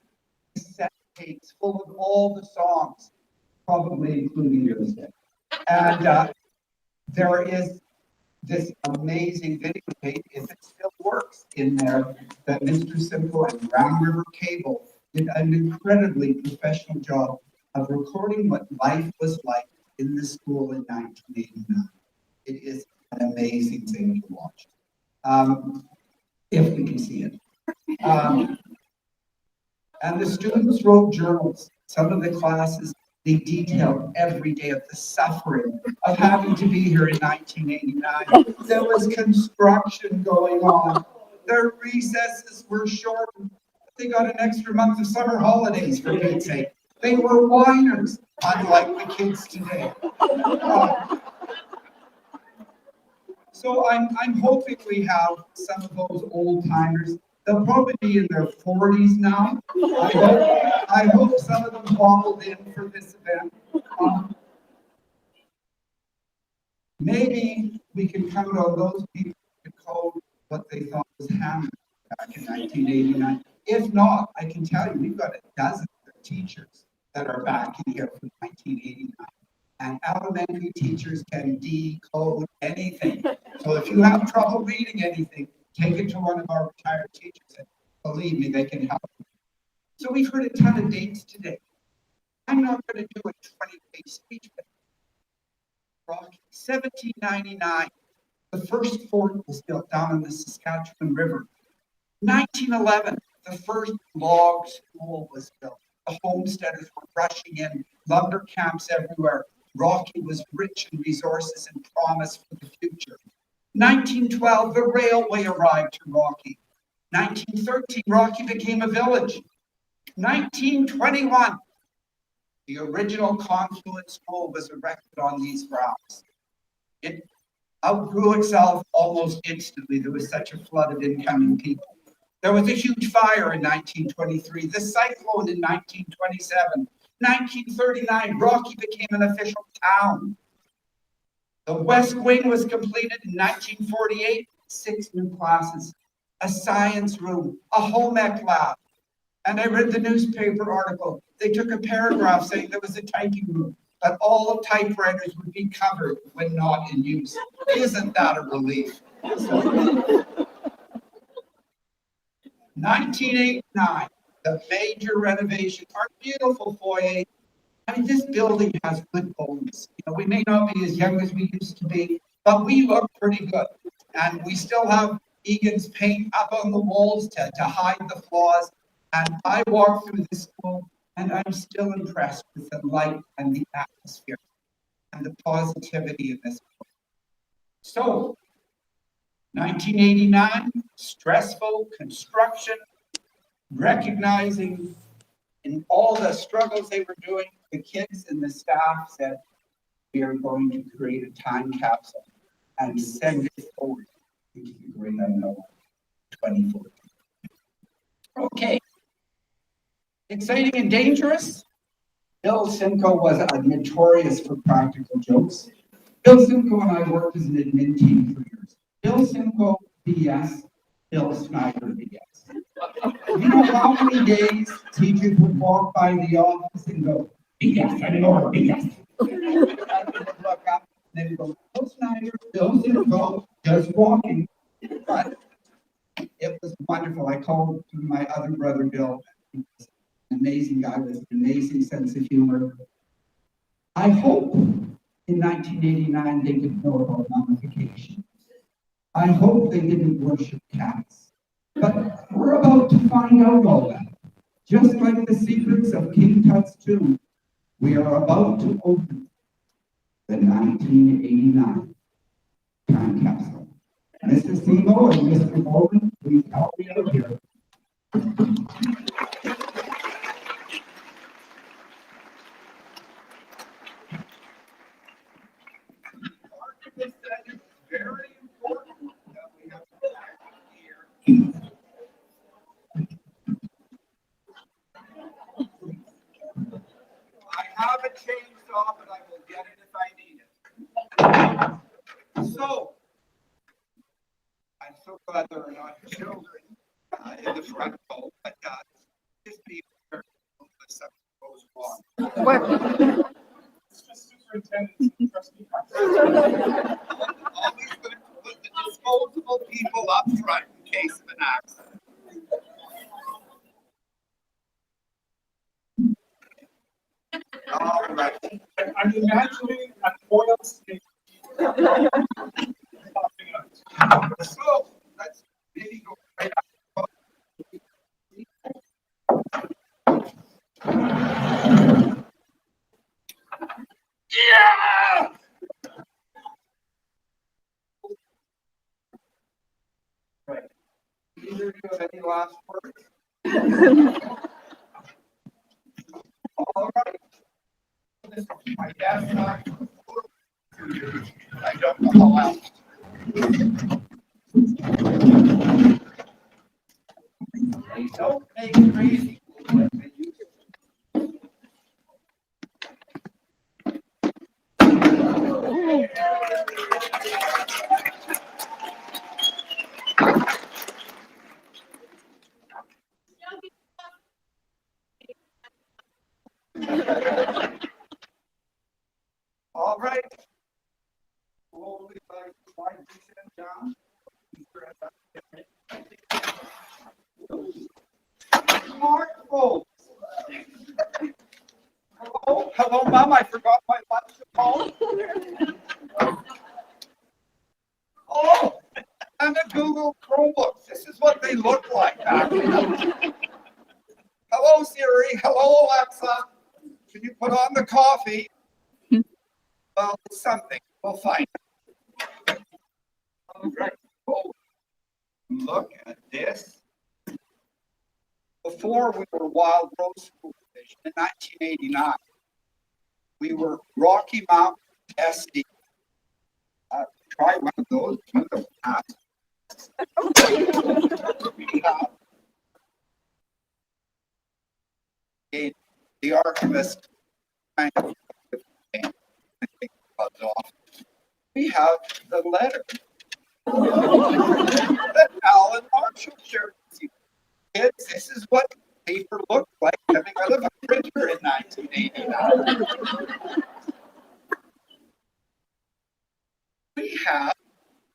Set tapes full of all the songs, probably including yours. And there is this amazing videotape, if it still works, in there that Mr. Symko and Round River Cable did an incredibly professional job of recording what life was like in the school in 1989. It is an amazing thing to watch, if we can see it. And the students wrote journals. Some of the classes, they detailed every day of the suffering of having to be here in 1989. There was construction going on. Their recesses were short. They got an extra month of summer holidays, for Pete's sake. They were whiners, unlike the kids today. So I'm hoping we have some of those old timers. They'll probably be in their 40s now. I hope some of them hobbled in for this event. Maybe we can count on those people to code what they thought was happening back in 1989. If not, I can tell you, we've got a dozen teachers that are back in here from 1989. And elementary teachers can decode anything. So if you have trouble reading anything, take it to one of our retired teachers, and believe me, they can help you. So we've heard a ton of dates today. I'm not going to do a 20-page speech, but Rocky, 1799, the first fort was built down in the Saskatchewan River. 1911, the first log school was built. The homesteaders were rushing in, lumber camps everywhere. Rocky was rich in resources and promise for the future. 1912, the railway arrived to Rocky. 1913, Rocky became a village. 1921, the original Confluent School was erected on these grounds. It outgrew itself almost instantly. There was such a flood of incoming people. There was a huge fire in 1923, the cyclone in 1927. 1939, Rocky became an official town. The West Wing was completed in 1948, 6 new classes, a science room, a home ec lab. And I read the newspaper article. They took a paragraph saying there was a typing room, but all typewriters would be covered when not in use. Isn't that a relief? 1989, the major renovation, our beautiful foyer. I mean, this building has good bones. You know, we may not be as young as we used to be, but we look pretty good. And we still have Egan's paint up on the walls to hide the flaws. And I walk through this school and I'm still impressed with the light and the atmosphere and the positivity of this school. So, 1989, stressful construction, recognizing in all the struggles they were doing, the kids and the staff said, we are going to create a time capsule and send it forward into the great unknown, 2014. Okay. Exciting and dangerous. Bill Symko was notorious for practical jokes. Bill Symko and I worked as an admin team for years. Bill Symko BS, Bill Snyder BS. You know how many days teachers would walk by the office and go, BS anymore, BS. I would look up and they would go, Bill Snyder, Bill Symko, just walking. But it was wonderful. I called my other brother, Bill. He was an amazing guy with an amazing sense of humor. I hope in 1989 they didn't know about mummification. I hope they didn't worship cats. But we're about to find out all that. Just like the secrets of King Tut's tomb, we are about to open the 1989 time capsule. Mr. Symko and Mr. Bowman, please help me out here. Very important that we have here. I have a chainsaw, but I will get it if I need it. So, I'm so glad there are not children in the front row, but just be careful if something goes wrong. Superintendent, trustee. Always good to put the disposable people up front in case of an accident. All right. I'm imagining a foil stick. So let's maybe go right up. Yeah! Right. Either of you have any last words? All right. This is my dad's not. I don't know how else. Don't make crazy. All right. Slowly, slide this down. Smartphone. look like back then. Hello, Siri. Hello, Alexa. Can you put on the coffee? Well, it's something. We'll find it. All right. Oh, look at this. Before we were Wild Rose School Division in 1989, we were Rocky Mountain SD. Try one of those. We have the archivist kind of off. We have the letter that Alan Marshall shared with you. Kids, this is what paper looked like coming out of a printer in 1989. We have,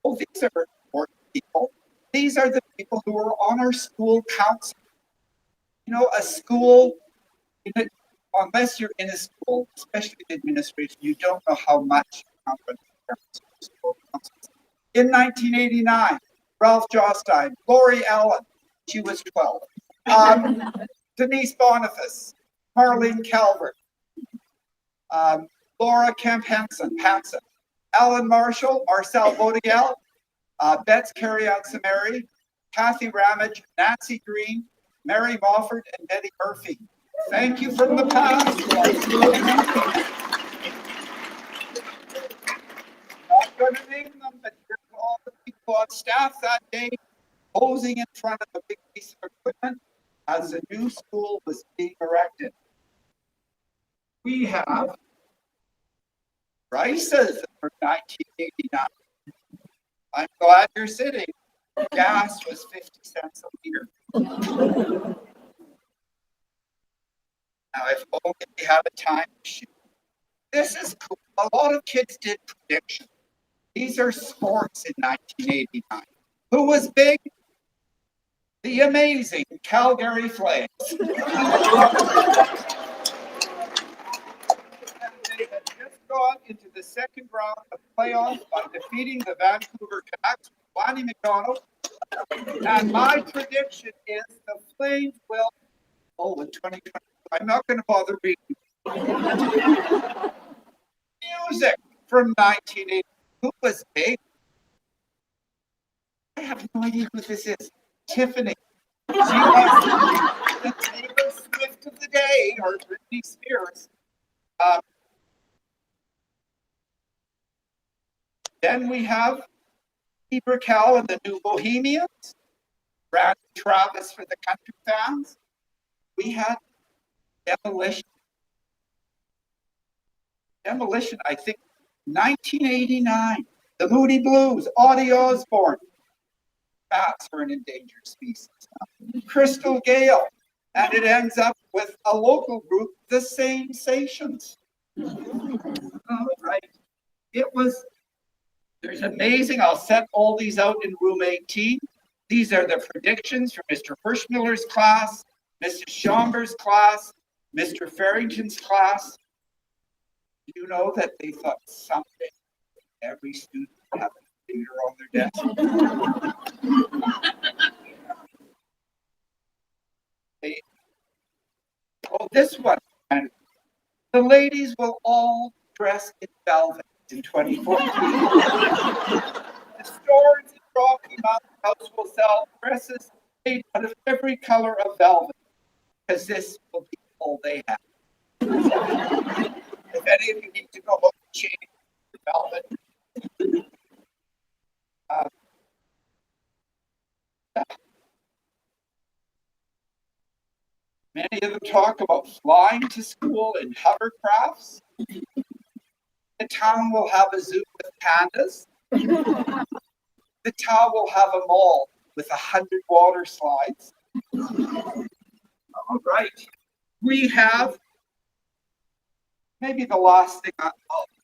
oh, these are important people. These are the people who are on our school council. You know, a school, unless you're in a school, especially in administration, you don't know how much school councils. In 1989, Ralph Jostein, Lori Allen, she was 12. Denise Boniface, Marlene Calvert, Laura Kemp Hansen, Alan Marshall, Marcel Bodigal, Betts Carrion-Samari, Kathy Ramage, Nancy Green, Mary Mofford, and Betty Murphy. Thank you from the past. Not going to name them, but here's all the people on staff that day posing in front of a big piece of equipment as a new school was being erected. We have prices for 1989. I'm glad you're sitting. Gas was 50 cents a liter. Now, if only we had a time machine. This is cool. A lot of kids did predictions. These are sports in 1989. Who was big? The amazing Calgary Flames. They had just gone into the second round of playoffs by defeating the Vancouver Canucks, Lonnie McDonald. And my prediction is the Flames will, in 2020, I'm not going to bother reading. Music from 1980. Who was big? I have no idea who this is. Tiffany. She was the Taylor Swift of the day, or Britney Spears. Then we have Steve Cal and the New Bohemians. Brad Travis for the country fans. We had Demolition. Demolition, I think, 1989. The Moody Blues, Audie Osborne. Bats are an endangered species. Crystal Gale. And it ends up with a local group, the Sensations. All right. There's amazing. I'll set all these out in room 18. These are the predictions for Mr. Hirschmiller's class, Mrs. Schomber's class, Mr. Farrington's class. You know that they thought someday every student would have a computer on their desk. This one. The ladies will all dress in velvet in 2014. The stores in Rocky Mountain House will sell dresses made out of every color of velvet, because this will be all they have. If any of you need to go home and change velvet. Many of them talk about flying to school in hovercrafts. The town will have a zoo with pandas. The town will have a mall with 100 water slides. All right. We have maybe the last thing.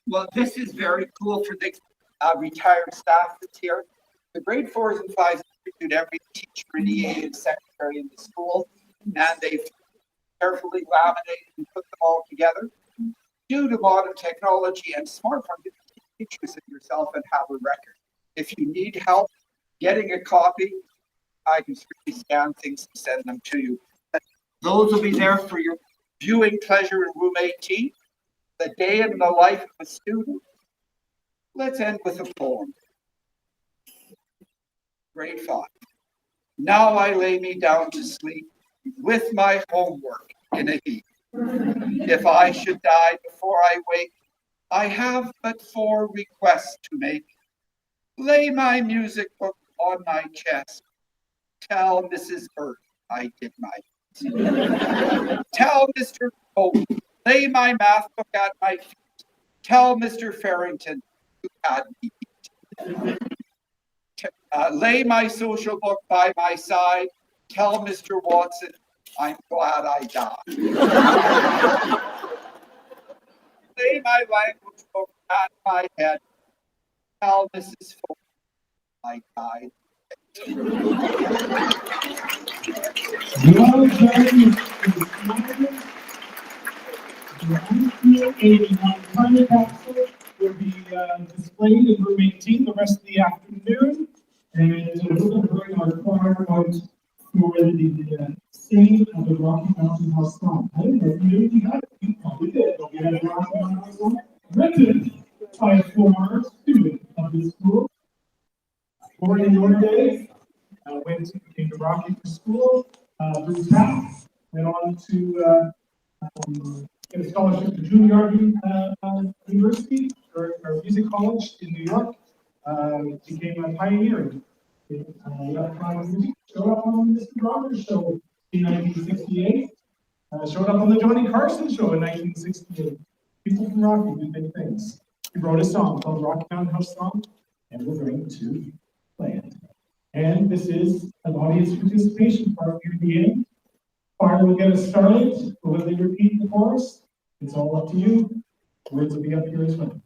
Well, this is very cool for the retired staff that's here. The grade 4s and 5s interviewed every teacher and EA and secretary in the school, and they've carefully laminated and put them all together. Due to modern technology and smartphone, you can take pictures of yourself and have a record. If you need help getting a copy, I can certainly scan things and send them to you. But those will be there for your viewing pleasure in room 18. The day in the life of a student. Let's end with a poem. Grade 5. Now I lay me down to sleep with my homework in a heap. If I should die before I wake, I have but 4 requests to make. Lay my music book on my chest. Tell Mrs. Earth I did my best. Tell Mr. Hope, lay my math book at my feet. Tell Mr. Farrington who had me beat. Lay my social book by my side. Tell Mr. Watson I'm glad I died. Lay my language book at my head. Tell Mrs. Folk I died. Well done, a time capsule will be displayed in room 18 the rest of the afternoon. And we're going to bring our choir out for the singing of the Rocky Mountain House song. I don't know if you had it. You probably did. But we had a Rocky Mountain House song written by a former student of the school. Born in your day, came to Rocky for school, through TAF, went on to get a scholarship to Juilliard University, or music college in New York. Became a pioneer in electronic music. Showed up on the Mr. Rogers show in 1968. Showed up on the Johnny Carson show in 1968. People from Rocky do big things. He wrote a song called Rocky Mountain House Song, and we're going to play it. And this is an audience participation part near the end. Choir will get us started, but when they repeat the chorus, it's all up to you. Words will be up here as well.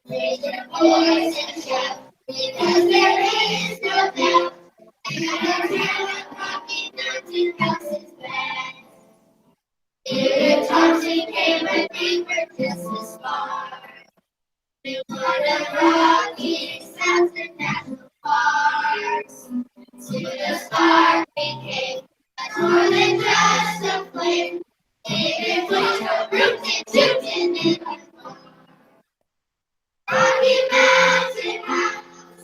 Raise your voice and shout, because there is no doubt that our town Rocky Mountain House is back. Here Thompson came, I think we're just as far. We want to Rocky South and national parks. To the spark we came, much more than just a flame. It was our roots and shoots in the Rocky Mountain House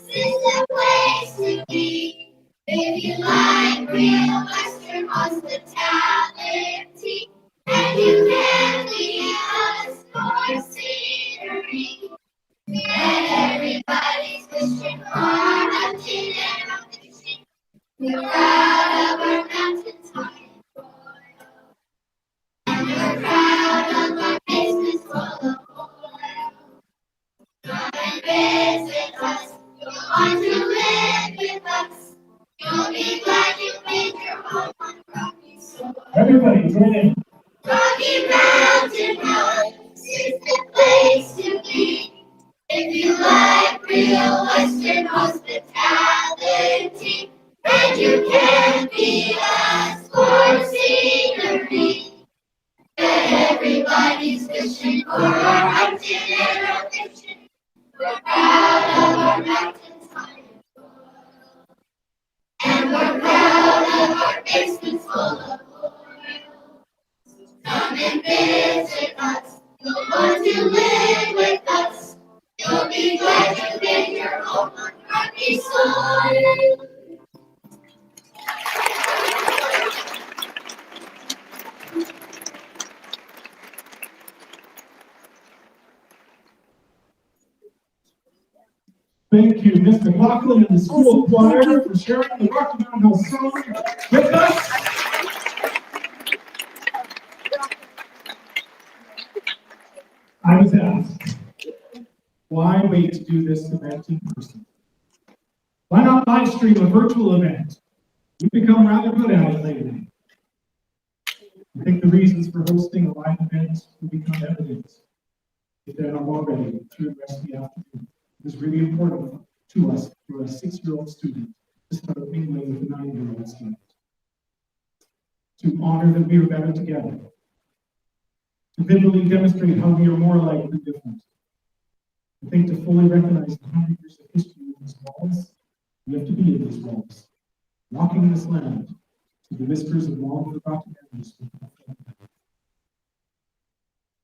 is the place to be. If you like real Western hospitality, and you can be us for scenery, and everybody's wishing for our mountain and our fishing. We're proud of our mountains high and royal, and we're proud of our basements full of oil. Come and visit us, you'll want to live with us. You'll be glad you made your home on Rocky soil. Everybody, join in. Rocky Mountain House is the place to be. If you like real Western hospitality, and you can be us for scenery, and everybody's wishing for our mountain and our fishing. We're proud of our mountains high and royal, and we're proud of our basements full of oil. Come and visit us, you'll want to live with us. You'll be glad you made your home on Rocky soil. Thank you, Mr. McLaughlin and the school choir for sharing the Rocky Mountain House song with us. I was asked, why wait to do this event in person? Why not live stream a virtual event? We've become rather good at it lately. I think the reasons for hosting a live event will become evident if they're not already through the rest of the afternoon. It is really important to us for a 6-year-old student to start mingling with a 9-year-old student. To honor that we are better together. To vividly demonstrate how we are more alike than different. I think to fully recognize the 100 years of history in these walls, we have to be in these walls, walking this land to the whispers of long forgotten memories.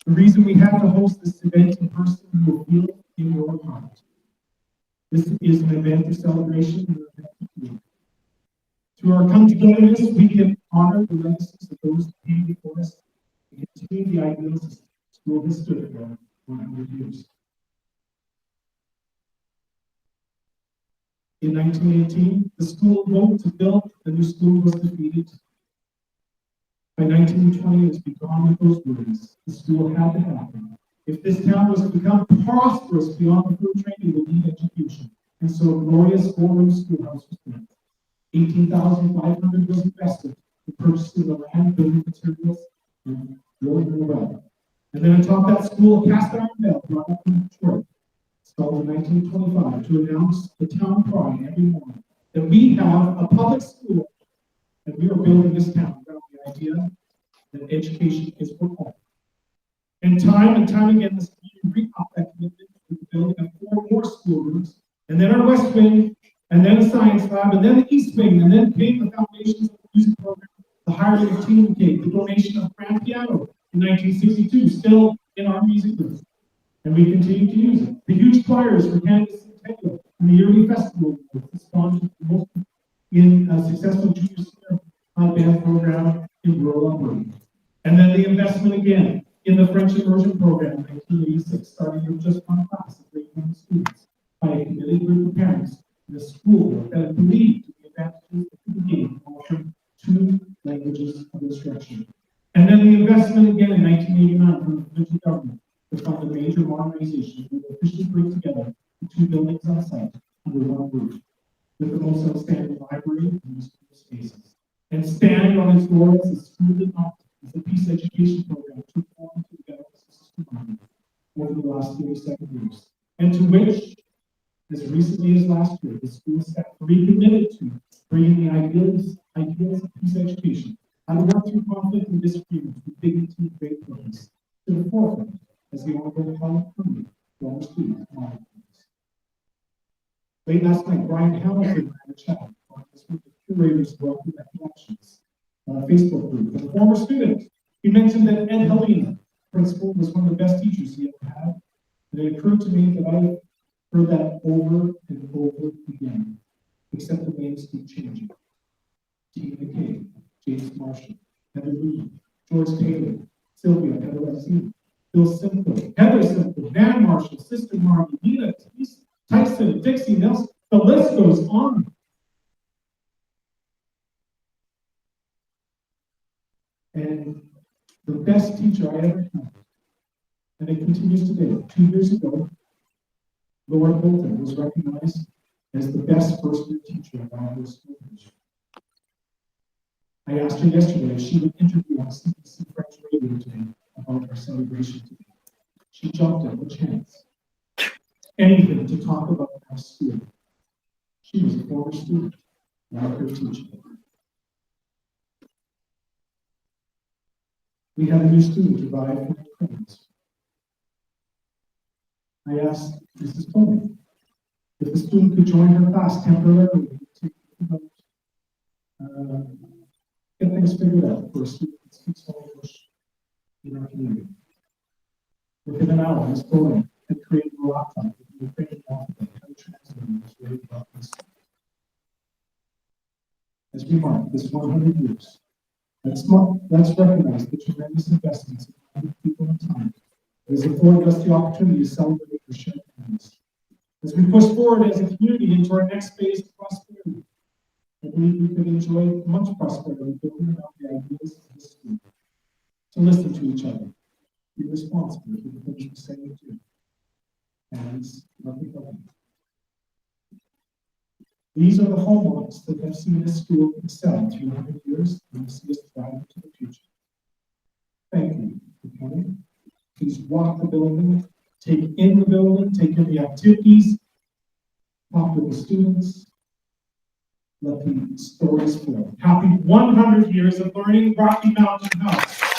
The reason we have to host this event in person, you will feel in your heart. This is an event of celebration and an event of healing. Through our come togetherness, we can honor the legacies of those who came before us and continue the ideals the school has stood for 100 years. In 1918, the school vote to build the new school was defeated. By 1920, it was begun with those words. The school had to happen. If this town was to become prosperous beyond the food train, it would need education. And so a glorious four-room schoolhouse was built. $18,500 was invested in purchasing the land, building materials, and building the well. And then atop that school, a cast iron bell brought up from Detroit, installed in 1925 to announce the town pride every morning that we have a public school and we are building this town around the idea that education is for all. And time again, this community re-upped that commitment with the building of 4 more schoolrooms, and then our West Wing, and then a science lab, and then the East Wing, and then came the foundations of the music program, the hiring of Team Cake, the donation of grand piano in 1962, still in our music group. And we continue to use it. The huge choirs for Canada's Centennial and the ERE Festival sponsored the most in a successful junior senior band program in rural Alberta. And then the investment again in the French immersion program in 1986, starting with just one class of grade 1 students by a committed group of parents in a school that believed in the advantages that could be gained from offering 2 languages of instruction. And then the investment again in 1989 from the provincial government to fund a major modernization that will officially bring together the 2 buildings on site under one roof, with the most outstanding library and musical spaces. And standing on its laurels is School Adopted, as the peace education program took form together as a system over the last 37 years, and to which, as recently as last year, the school staff recommitted to bringing the ideals of peace education, how to work through conflict and disagreement with dignity and great purpose, to the forefront as the Honorable Colin Penni, former student of mine. Late last night, Brian Hamilton ran a chat on this group of curators of Welcome Connections Facebook group, and a former student. He mentioned that Ed Helena, principal, was one of the best teachers he ever had. And it occurred to me that I heard that over and over again, except the names keep changing. Tina McKay, James Marshall, Heather Reeve, George Taylor, Sylvia LSE, Bill Symko, Heather Symko, Van Marshall, Sister Margie, Nina Tyson, Dixie Nelson, the list goes on. And the best teacher I ever had, and it continues today. 2 years ago, Laura Bolton was recognized as the best first-year teacher of our school district. I asked her yesterday if she would interview on CBC French radio today about our celebration today. She jumped at the chance. Anything to talk about our school. She was a former student, not her teacher. We had a new student arrive from the province. I asked Mrs. Bowman if the student could join her class temporarily to get things figured out for a student that speaks English in our community. Within an hour, Ms. Bowman had created a laptop with the Ukrainian alphabet and translated was ready about this. As we mark this 100 years, let's recognize the tremendous investments in people and time that has afforded us the opportunity to celebrate our shared families. As we push forward as a community into our next phase of prosperity, I believe we could enjoy much prosperity building up the ideas of this group. To listen to each other, be responsible for the things we say and do, and love the government. These are the hallmarks that have seen this school excel through 100 years and will see us thrive into the future. walk the building, take in the building, take in the activities, talk with the students, let the stories flow. Happy 100 years of learning, Rocky Mountain House.